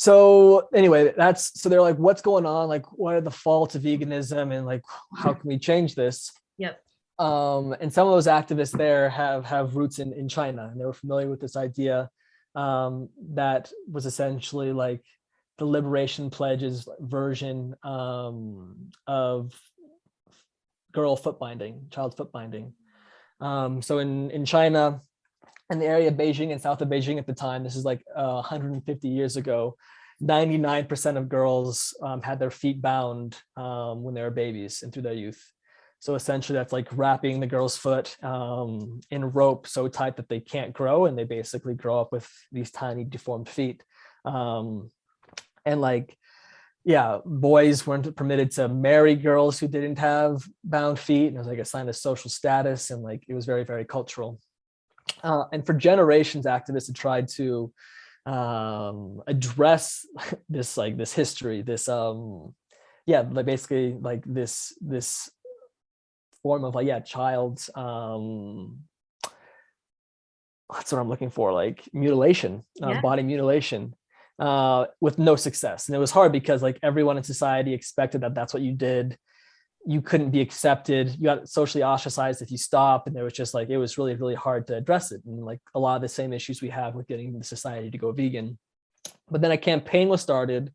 So anyway, so they're like, what's going on? Like, what are the faults of veganism, and like, how can we change this? Yep. And some of those activists there have roots in China, and they were familiar with this idea that was essentially like the Liberation Pledge's version of child foot binding. So in China, in the area of Beijing and south of Beijing at the time, this is like 150 years ago, 99% of girls had their feet bound when they were babies and through their youth. So essentially that's like wrapping the girl's foot in rope so tight that they can't grow, and they basically grow up with these tiny deformed feet. And like, yeah, boys weren't permitted to marry girls who didn't have bound feet, and it was like a sign of social status, and like it was very, very cultural. And for generations, activists had tried to address this history, like basically like this form of child's that's what I'm looking for, like mutilation, body mutilation, with no success. And it was hard because like everyone in society expected that that's what you did. You couldn't be accepted. You got socially ostracized if you stopped. And there was just like, it was really, really hard to address it. And like a lot of the same issues we have with getting the society to go vegan. But then a campaign was started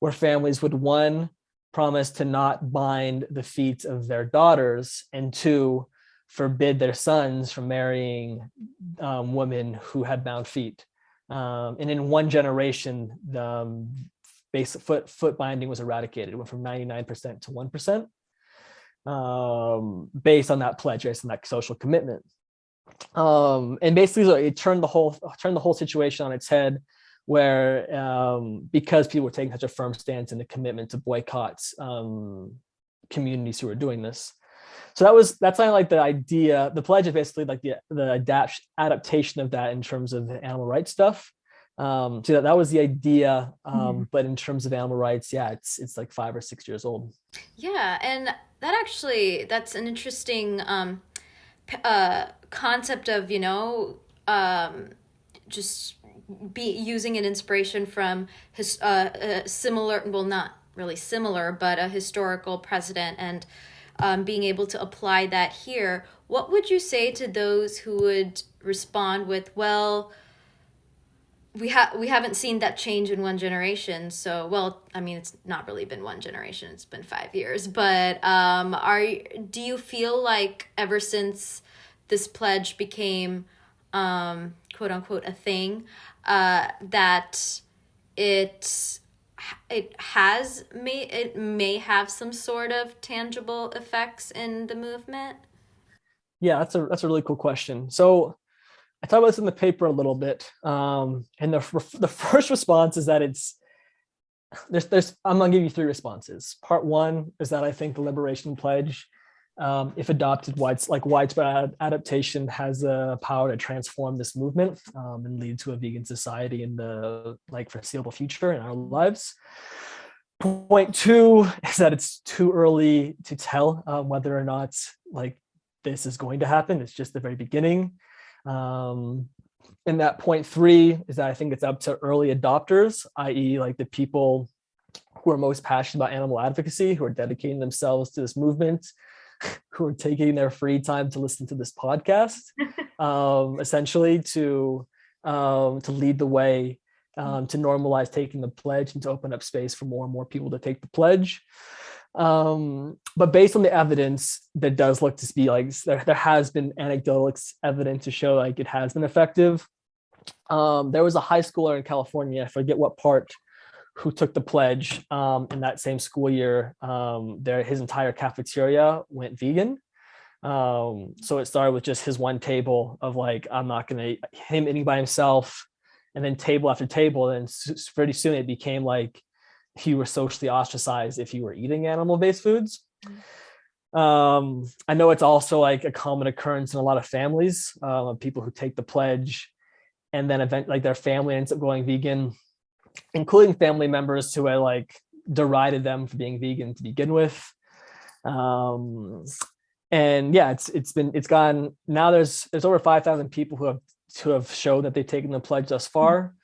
where families would, one, promise to not bind the feet of their daughters, and two, forbid their sons from marrying women who had bound feet. And in one generation, the basic foot binding was eradicated. It went from 99% to 1%. Based on that pledge, based on that social commitment, and basically so it turned the whole situation on its head, where because people were taking such a firm stance and a commitment to boycott communities who were doing this. So that's kind of like the idea. The pledge is basically like the adaptation of that in terms of the animal rights stuff. So that was the idea, but in terms of animal rights, it's like 5 or 6 years old. Yeah, and that's an interesting concept of just be using an inspiration from similar, well, not really similar, but a historical precedent, and being able to apply that here. What would you say to those who would respond with, well, we haven't seen that change in one generation, so, well, I mean, it's not really been one generation, it's been 5 years, but do you feel like ever since this pledge became quote unquote a thing, that it may have some sort of tangible effects in the movement? Yeah, that's a really cool question. So I talk about this in the paper a little bit, and the first response is that there's I'm gonna give you 3 responses. Part 1 is that I think the Liberation Pledge, if adopted, widespread adaptation, has the power to transform this movement and lead to a vegan society in the foreseeable future in our lives. Point 2 is that it's too early to tell whether or not this is going to happen. It's just the very beginning. And that point 3 is that I think it's up to early adopters, i.e. like the people who are most passionate about animal advocacy, who are dedicating themselves to this movement, who are taking their free time to listen to this podcast, essentially to lead the way, to normalize taking the pledge and to open up space for more and more people to take the pledge. But based on the evidence, that does look to be there has been anecdotal evidence to show it has been effective. There was a high schooler in California, I forget what part, who took the pledge in that same school year. His entire cafeteria went vegan. So it started with just his one table of I'm not gonna him eating by himself, and then table after table, and pretty soon it became he was socially ostracized if you were eating animal-based foods. I know it's also a common occurrence in a lot of families of people who take the pledge and then their family ends up going vegan, including family members who had derided them for being vegan to begin with. And yeah, it's gone now. There's over 5,000 people who have shown that they've taken the pledge thus far.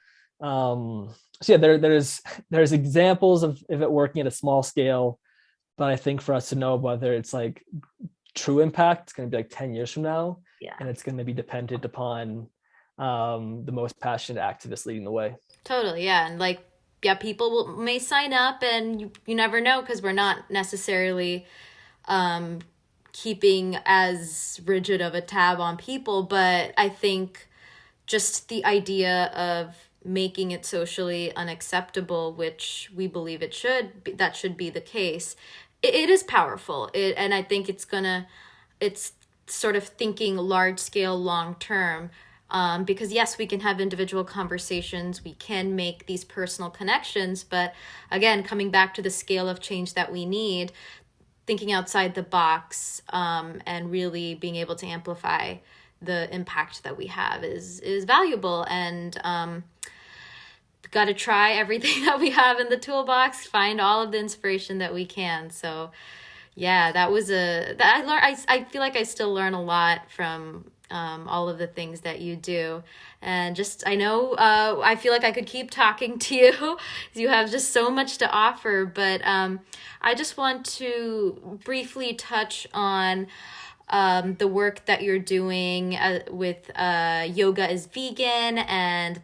So yeah, there's examples of it working at a small scale, but I think for us to know whether it's like true impact, it's going to be like 10 years from now, and it's going to be dependent upon the most passionate activists leading the way. Totally, yeah. And like, yeah, people may sign up, and you never know, because we're not necessarily keeping as rigid of a tab on people. But I think just the idea of making it socially unacceptable, which we believe it should be, that should be the case, it is powerful. And I think it's sort of thinking large scale, long term. Because yes, we can have individual conversations, we can make these personal connections, but again, coming back to the scale of change that we need, thinking outside the box, and really being able to amplify the impact that we have is valuable. And got to try everything that we have in the toolbox, find all of the inspiration that we can. So yeah, that was I feel like I still learn a lot from all of the things that you do. And just, I know, I feel like I could keep talking to you. You have just so much to offer, but I just want to briefly touch on the work that you're doing with Yoga is Vegan, and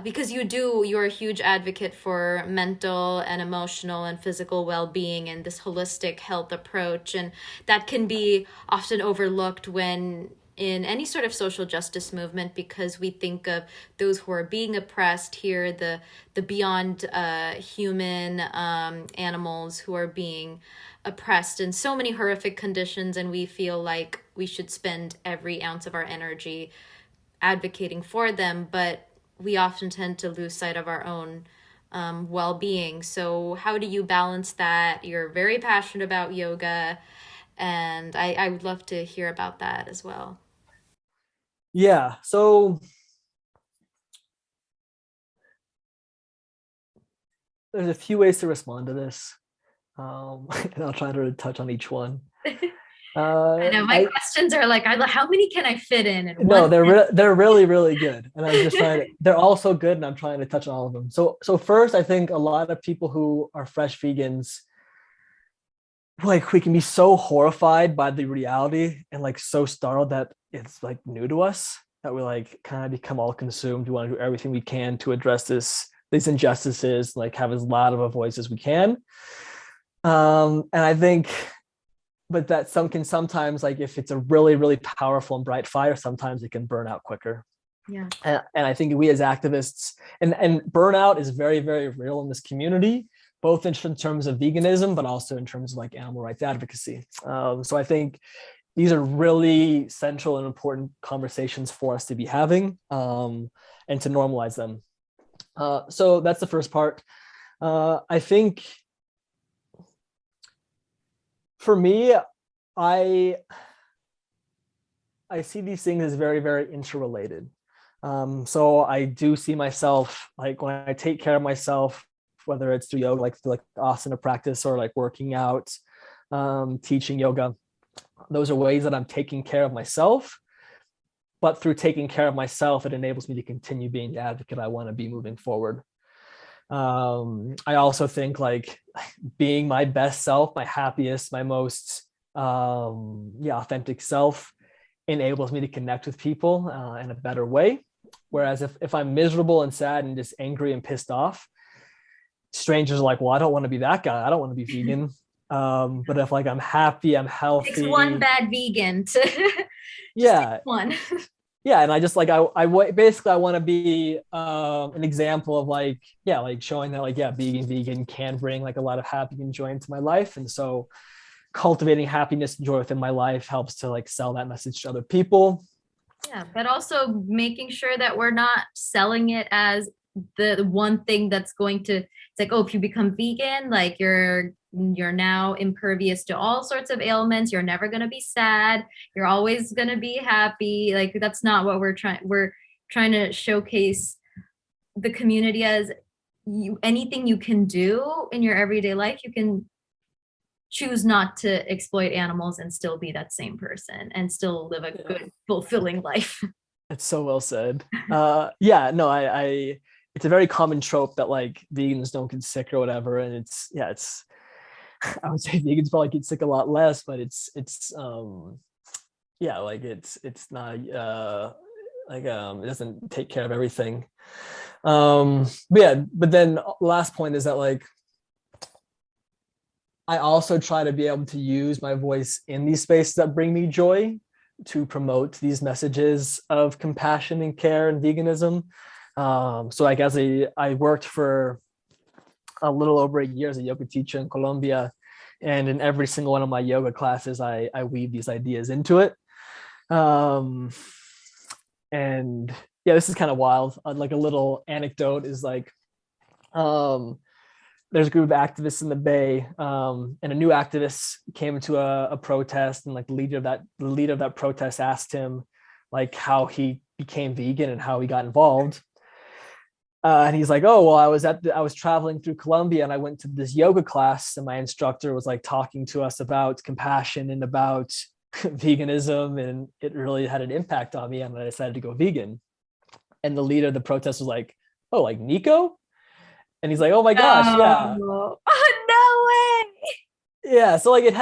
because you're a huge advocate for mental and emotional and physical well-being and this holistic health approach, and that can be often overlooked when in any sort of social justice movement, because we think of those who are being oppressed here, the beyond human animals who are being oppressed in so many horrific conditions, and we feel like we should spend every ounce of our energy advocating for them, but we often tend to lose sight of our own well-being. So how do you balance that? You're very passionate about yoga, and I would love to hear about that as well. Yeah, so there's a few ways to respond to this, and I'll try to touch on each one. I know my questions are like, how many can I fit in? No, they're really, really good, and I'm just trying to. They're all so good, and I'm trying to touch on all of them. So first, I think a lot of people who are fresh vegans, like, we can be so horrified by the reality and like so startled that it's like new to us, that we like kind of become all consumed. We want to do everything we can to address these injustices, like have as loud of a voice as we can. And I think, but that can sometimes, like, if it's a really, really powerful and bright fire, sometimes it can burn out quicker. Yeah. And I think we as activists, and burnout is very, very real in this community, both in terms of veganism, but also in terms of like animal rights advocacy. So I think these are really central and important conversations for us to be having, and to normalize them. So that's the first part. I think for me, I see these things as very, very interrelated. So I do see myself, like, when I take care of myself, whether it's through yoga, like asana practice, or like working out, teaching yoga, those are ways that I'm taking care of myself. But through taking care of myself, it enables me to continue being the advocate I want to be moving forward. I also think, like, being my best self, my happiest, my most authentic self, enables me to connect with people in a better way. Whereas if I'm miserable and sad and just angry and pissed off, strangers are like, well, I don't want to be that guy. I don't want to be vegan. But if, like, I'm happy, I'm healthy. It's one bad vegan to one. Yeah, and I just like I basically I want to be an example of like showing that being vegan can bring like a lot of happiness and joy into my life, and so cultivating happiness and joy within my life helps to like sell that message to other people. Yeah, but also making sure that we're not selling it as the one thing that's going to, it's like, oh, if you become vegan, like you're now impervious to all sorts of ailments, you're never going to be sad, you're always going to be happy. Like, that's not what we're trying to showcase the community as. Anything you can do in your everyday life, you can choose not to exploit animals and still be that same person and still live a good, fulfilling life. It's so well said. it's a very common trope that like vegans don't get sick or whatever, and it's I would say vegans probably get sick a lot less, but it's yeah, like it's not it doesn't take care of everything. But yeah, but then last point is that like I also try to be able to use my voice in these spaces that bring me joy to promote these messages of compassion and care and veganism. So like I worked for a little over a year as a yoga teacher in Colombia, and in every single one of my yoga classes, I weave these ideas into it. And yeah, this is kind of wild. Like a little anecdote is like, there's a group of activists in the Bay, and a new activist came to a protest, and like the leader of that protest asked him like how he became vegan and how he got involved. And he's like, oh, well, I was traveling through Colombia and I went to this yoga class, and my instructor was like talking to us about compassion and about veganism, and it really had an impact on me, and I decided to go vegan. And the leader of the protest was like, oh, like Nico? And he's like, oh my gosh, yeah. Oh, no way. Yeah. So like and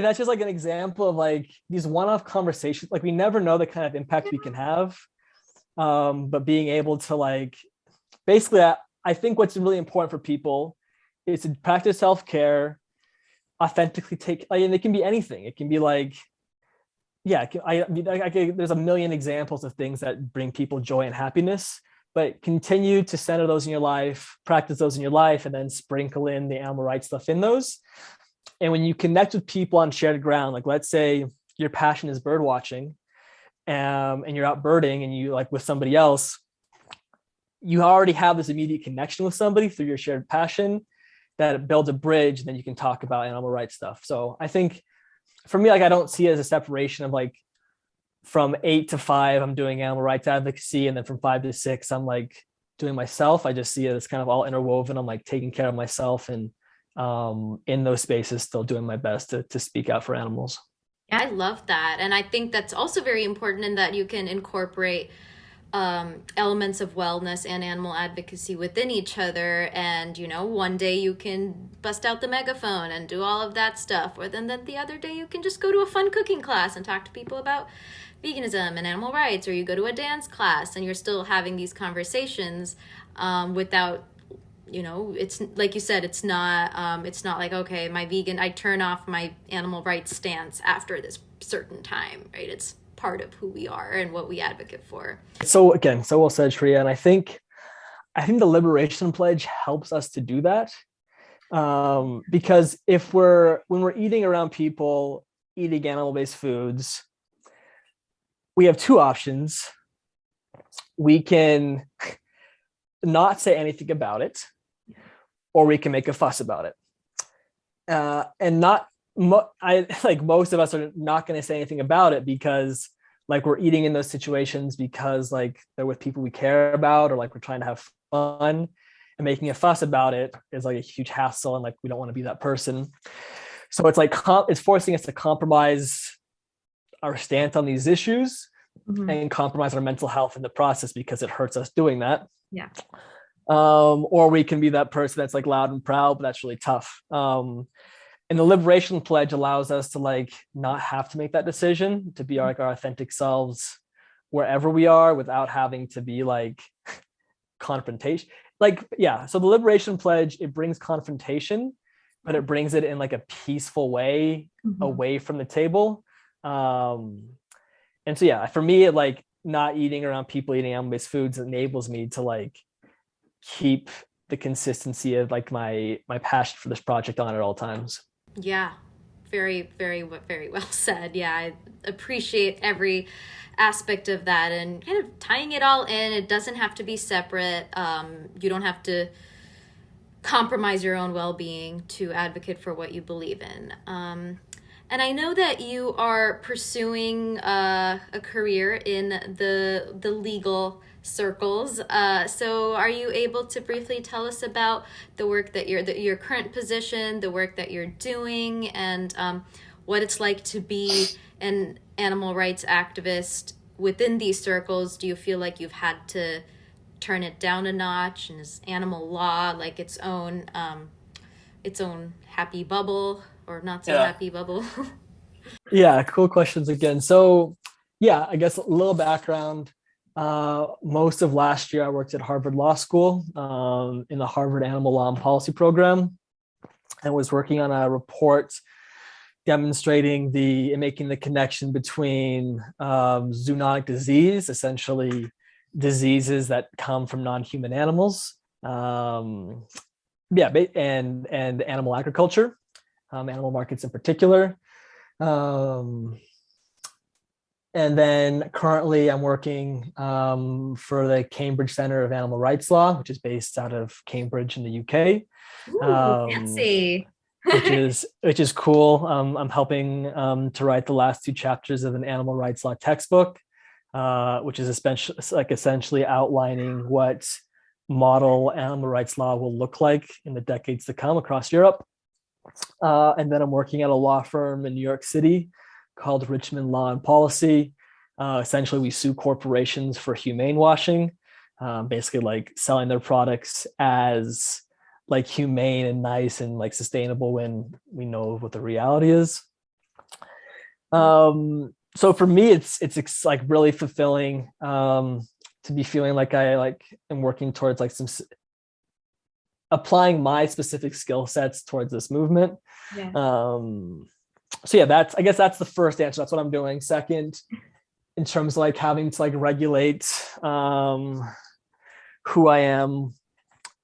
that's just like an example of like these one-off conversations. Like we never know the kind of impact we can have. But being able to like, basically, I think what's really important for people is to practice self-care, authentically and it can be anything. It can be like, yeah, there's a million examples of things that bring people joy and happiness, but continue to center those in your life, practice those in your life, and then sprinkle in the animal rights stuff in those. And when you connect with people on shared ground, like let's say your passion is bird watching, and you're out birding and you like with somebody else, you already have this immediate connection with somebody through your shared passion that builds a bridge, and then you can talk about animal rights stuff. So I think for me, like I don't see it as a separation of like from 8 to 5, I'm doing animal rights advocacy, and then from 5 to 6, I'm like doing myself. I just see it as kind of all interwoven. I'm like taking care of myself, and in those spaces, still doing my best to speak out for animals. Yeah, I love that. And I think that's also very important in that you can incorporate elements of wellness and animal advocacy within each other. And, you know, one day you can bust out the megaphone and do all of that stuff. Or then the other day you can just go to a fun cooking class and talk to people about veganism and animal rights. Or you go to a dance class and you're still having these conversations without, you know, it's like you said, it's not like, okay, I turn off my animal rights stance after this certain time, right? It's part of who we are and what we advocate for. So again, so well said, Shriya. And I think the Liberation Pledge helps us to do that. Because when we're eating around people, eating animal-based foods, we have two options. We can not say anything about it, or we can make a fuss about it. And most of us are not going to say anything about it because like we're eating in those situations because like they're with people we care about, or like we're trying to have fun, and making a fuss about it is like a huge hassle, and like we don't want to be that person. So it's like it's forcing us to compromise our stance on these issues, mm-hmm. and compromise our mental health in the process because it hurts us doing that. Yeah. Or we can be that person that's like loud and proud, but that's really tough. And the Liberation Pledge allows us to like not have to make that decision, to be like our authentic selves wherever we are without having to be like confrontation. Like, yeah. So the Liberation Pledge, it brings confrontation, but it brings it in like a peaceful way, mm-hmm. away from the table. And so, yeah, for me, it like not eating around people eating animal-based foods enables me to like keep the consistency of like my passion for this project on at all times. Yeah, very, very, very well said. Yeah, I appreciate every aspect of that and kind of tying it all in. It doesn't have to be separate. You don't have to compromise your own well-being to advocate for what you believe in. And I know that you are pursuing a career in the legal circles. So are you able to briefly tell us about the work that your current position, the work that you're doing, and what it's like to be an animal rights activist within these circles? Do you feel like you've had to turn it down a notch? And is animal law like its own happy bubble or not so happy bubble? Yeah, cool questions again. So yeah, I guess a little background. Most of last year I worked at Harvard Law School in the Harvard Animal Law and Policy program, and was working on a report demonstrating and making the connection between zoonotic disease, essentially diseases that come from non-human animals, and animal agriculture, animal markets in particular. And then currently I'm working for the Cambridge Center of Animal Rights Law, which is based out of Cambridge in the UK. Ooh, fancy. which is cool. I'm helping to write the last 2 chapters of an animal rights law textbook, which is essentially outlining what model animal rights law will look like in the decades to come across Europe. And then I'm working at a law firm in New York City called Richmond Law and Policy. Essentially, we sue corporations for humane washing, basically like selling their products as like humane and nice and like sustainable when we know what the reality is. So for me, it's like really fulfilling to be feeling like I like am working towards like applying my specific skill sets towards this movement. Yeah. So yeah, I guess that's the first answer. That's what I'm doing. Second, in terms of like having to like regulate who I am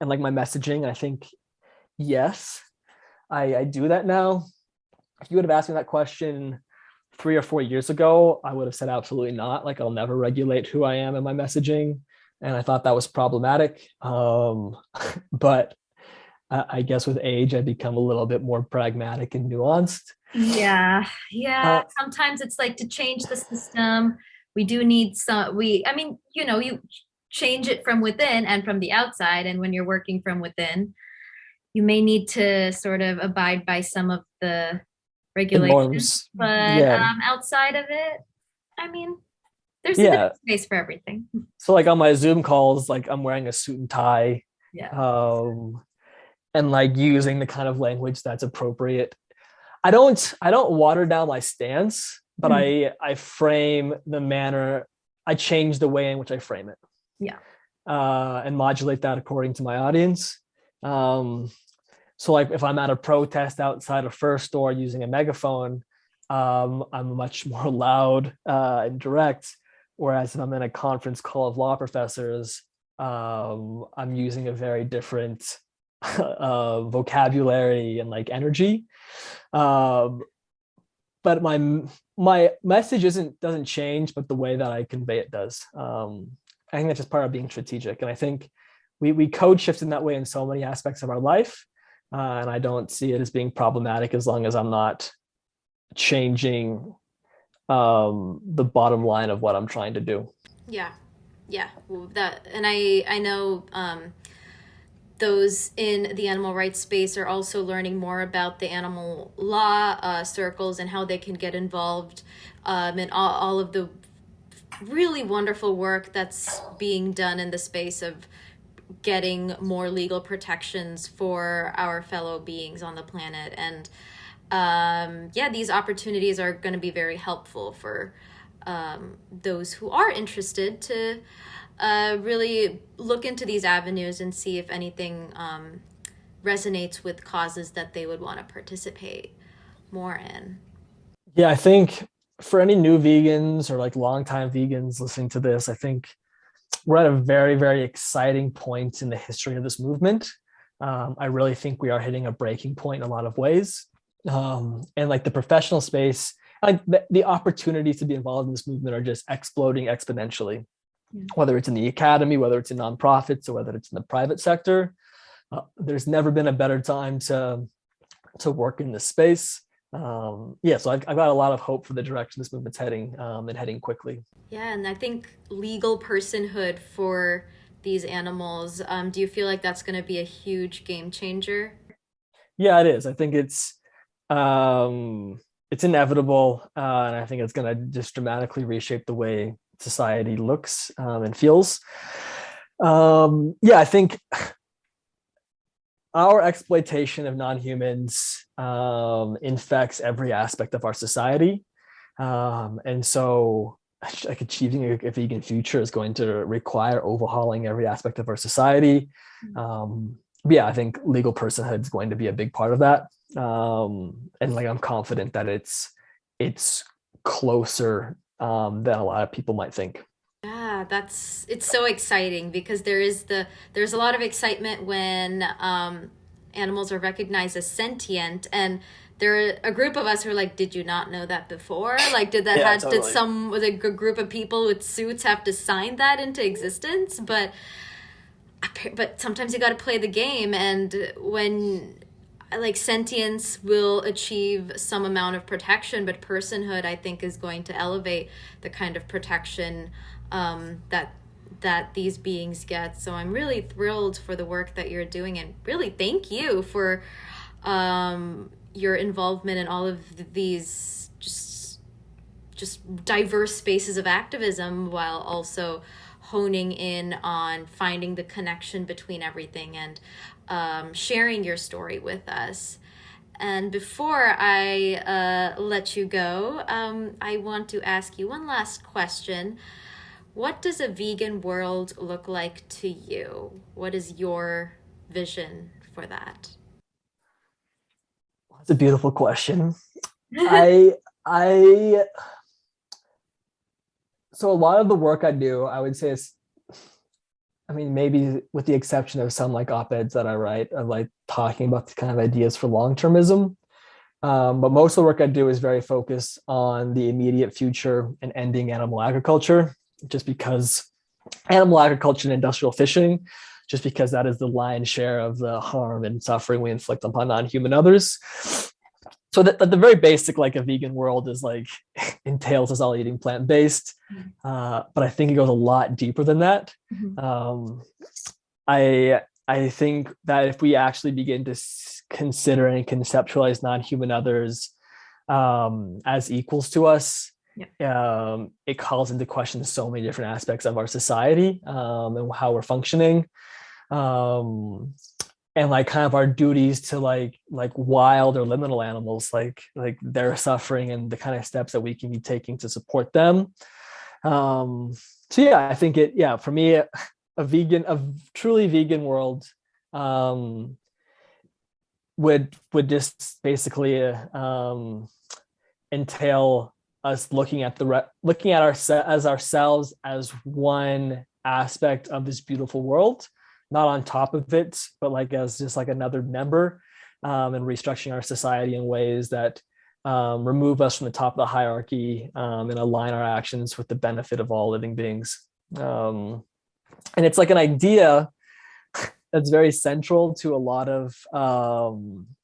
and like my messaging, I think, yes, I do that now. If you would have asked me that question 3 or 4 years ago, I would have said absolutely not. Like, I'll never regulate who I am in my messaging. And I thought that was problematic. But I guess with age, I become a little bit more pragmatic and nuanced. Yeah. Sometimes it's like to change the system. We do need you change it from within and from the outside. And when you're working from within, you may need to sort of abide by some of the regulations. But outside of it, I mean, there's a different space for everything. So like on my Zoom calls, like I'm wearing a suit and tie. Yeah. And like using the kind of language that's appropriate. I don't water down my stance, but I frame the manner, I change the way in which I frame it. Yeah. And modulate that according to my audience. So like if I'm at a protest outside a fur store using a megaphone, I'm much more loud and direct. Whereas if I'm in a conference call of law professors, I'm using a very different vocabulary and like energy. But my message doesn't change, but the way that I convey it does. I think that's just part of being strategic. And I think we code shift in that way in so many aspects of our life. And I don't see it as being problematic as long as I'm not changing the bottom line of what I'm trying to do. Yeah. Well, I know those in the animal rights space are also learning more about the animal law circles and how they can get involved in all of the really wonderful work that's being done in the space of getting more legal protections for our fellow beings on the planet. And these opportunities are going to be very helpful for those who are interested to really look into these avenues and see if anything resonates with causes that they would want to participate more in. Yeah, I think for any new vegans or like longtime vegans listening to this, I think we're at a very, very exciting point in the history of this movement. I really think we are hitting a breaking point in a lot of ways. And like the professional space, like the opportunities to be involved in this movement are just exploding exponentially. Whether it's in the academy, whether it's in nonprofits, or whether it's in the private sector, there's never been a better time to work in this space. So I've got a lot of hope for the direction this movement's heading, and heading quickly. Yeah, and I think legal personhood for these animals, do you feel like that's going to be a huge game changer? Yeah, it is. I think it's inevitable, and I think it's going to just dramatically reshape the way society looks and feels. Yeah, I think our exploitation of non-humans infects every aspect of our society. And so like achieving a vegan future is going to require overhauling every aspect of our society. Yeah, I think legal personhood is going to be a big part of that. And like I'm confident that it's closer than a lot of people might think. Yeah, it's so exciting because there's a lot of excitement when animals are recognized as sentient, and there are a group of us who are like, did you not know that before? Like, Yeah, did totally. some with a group of people with suits have to sign that into existence? But sometimes you got to play the game, and when like sentience will achieve some amount of protection, but personhood I think is going to elevate the kind of protection that these beings get. So I'm really thrilled for the work that you're doing, and really thank you for your involvement in all of these just diverse spaces of activism, while also honing in on finding the connection between everything, and sharing your story with us. And before I let you go, I want to ask you one last question. What does a vegan world look like to you? What is your vision for that? That's a beautiful question. I so a lot of the work I do, I would say is, I mean, maybe with the exception of some like op-eds that I write of like talking about the kind of ideas for long-termism. But most of the work I do is very focused on the immediate future and ending animal agriculture, just because animal agriculture and industrial fishing, just because that is the lion's share of the harm and suffering we inflict upon non-human others. So that the very basic, like a vegan world is like entails us all eating plant-based, but I think it goes a lot deeper than that. I think that if we actually begin to consider and conceptualize non-human others as equals to us, it calls into question so many different aspects of our society and how we're functioning. And like kind of our duties to like wild or liminal animals, like their suffering and the kind of steps that we can be taking to support them. So yeah, I think for me, a truly vegan world would just basically entail us looking at ourselves as one aspect of this beautiful world, not on top of it, but like as just like another member, and restructuring our society in ways that remove us from the top of the hierarchy, and align our actions with the benefit of all living beings. And it's like an idea that's very central to a lot of,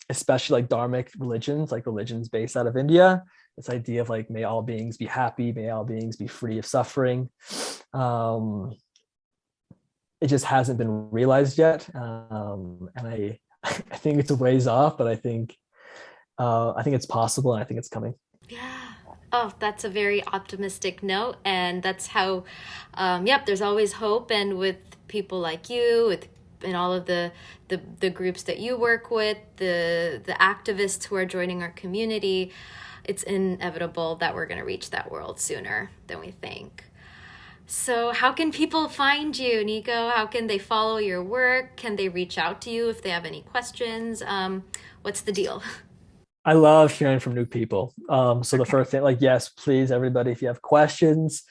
especially like dharmic religions, like religions based out of India. This idea of like, may all beings be happy, may all beings be free of suffering. It just hasn't been realized yet, and I think it's a ways off, but I think it's possible, and I think it's coming. Yeah. Oh, that's a very optimistic note, and that's how. There's always hope, and with people like you, and all of the groups that you work with, the activists who are joining our community, it's inevitable that we're going to reach that world sooner than we think. So how can people find you, Nico? How can they follow your work? Can they reach out to you if they have any questions? What's the deal? I love hearing from new people. So the first thing, like, yes, please, everybody, if you have questions,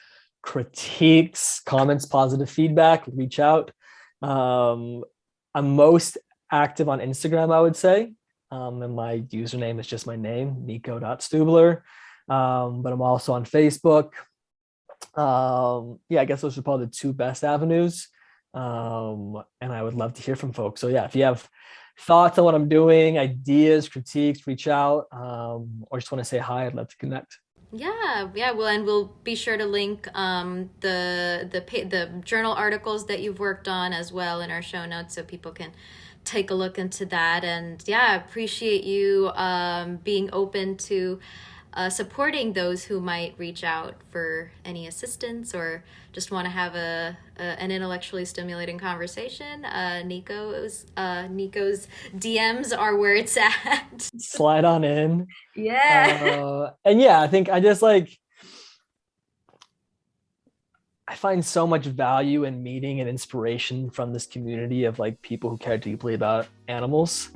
critiques, comments, positive feedback, reach out. I'm most active on Instagram, I would say. And my username is just my name, nico.stubler. But I'm also on Facebook. I guess those are probably the two best avenues. And I would love to hear from folks. So yeah, if you have thoughts on what I'm doing, ideas, critiques, reach out, or just want to say hi, I'd love to connect. Yeah. Well, and we'll be sure to link the journal articles that you've worked on as well in our show notes, so people can take a look into that. And yeah, I appreciate you being open to supporting those who might reach out for any assistance or just want to have an intellectually stimulating conversation. Nico's DMs are where it's at. Slide on in. Yeah. And yeah, I think I find so much value in meeting and inspiration from this community of like people who care deeply about animals.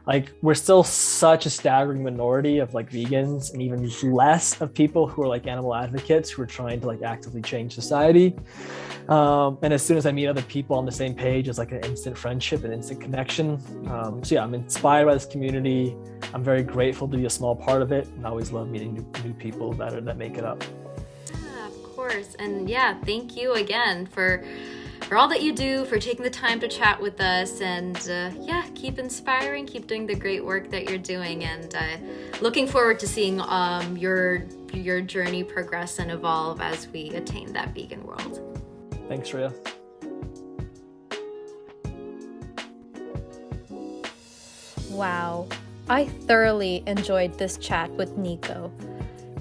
Like we're still such a staggering minority of like vegans, and even less of people who are like animal advocates who are trying to like actively change society. And as soon as I meet other people on the same page, it's like an instant friendship and instant connection. So yeah, I'm inspired by this community. I'm very grateful to be a small part of it, and I always love meeting new people that make it up. Course. And yeah, thank you again for all that you do, for taking the time to chat with us, and yeah, keep inspiring, keep doing the great work that you're doing, and looking forward to seeing your journey progress and evolve as we attain that vegan world. Thanks, Shriya. Wow, I thoroughly enjoyed this chat with Nico.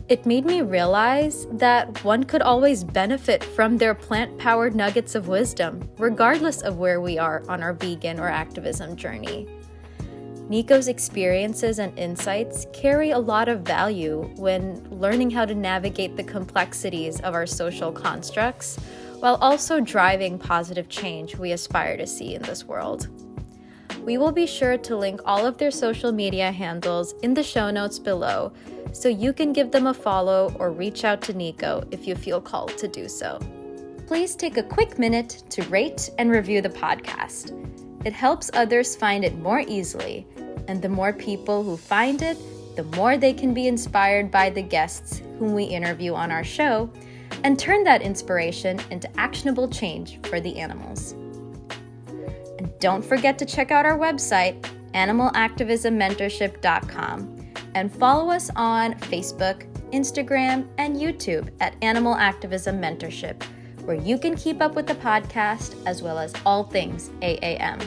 It made me realize that one could always benefit from their plant-powered nuggets of wisdom, regardless of where we are on our vegan or activism journey. Nico's experiences and insights carry a lot of value when learning how to navigate the complexities of our social constructs, while also driving positive change we aspire to see in this world. We will be sure to link all of their social media handles in the show notes below, so you can give them a follow or reach out to Nico if you feel called to do so. Please take a quick minute to rate and review the podcast. It helps others find it more easily, and the more people who find it, the more they can be inspired by the guests whom we interview on our show, and turn that inspiration into actionable change for the animals. And don't forget to check out our website, animalactivismmentorship.com. And follow us on Facebook, Instagram, and YouTube at Animal Activism Mentorship, where you can keep up with the podcast as well as all things AAM.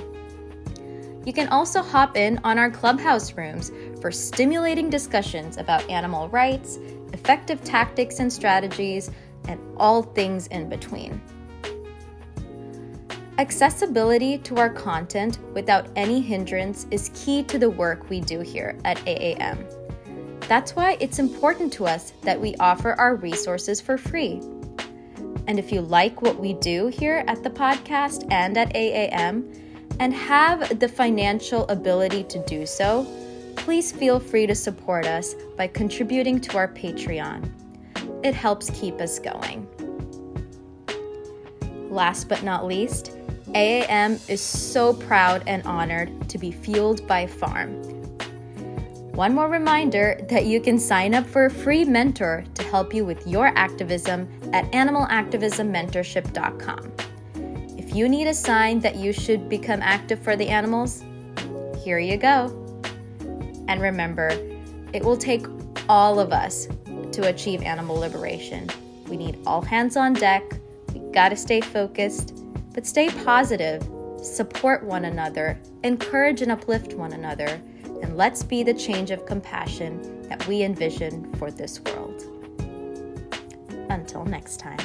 You can also hop in on our clubhouse rooms for stimulating discussions about animal rights, effective tactics and strategies, and all things in between. Accessibility to our content without any hindrance is key to the work we do here at AAM. That's why it's important to us that we offer our resources for free. And if you like what we do here at the podcast and at AAM, and have the financial ability to do so, please feel free to support us by contributing to our Patreon. It helps keep us going. Last but not least, AAM is so proud and honored to be fueled by Farm. One more reminder that you can sign up for a free mentor to help you with your activism at animalactivismmentorship.com. If you need a sign that you should become active for the animals, here you go. And remember, it will take all of us to achieve animal liberation. We need all hands on deck. We gotta stay focused, but stay positive, support one another, encourage and uplift one another, and let's be the change of compassion that we envision for this world. Until next time.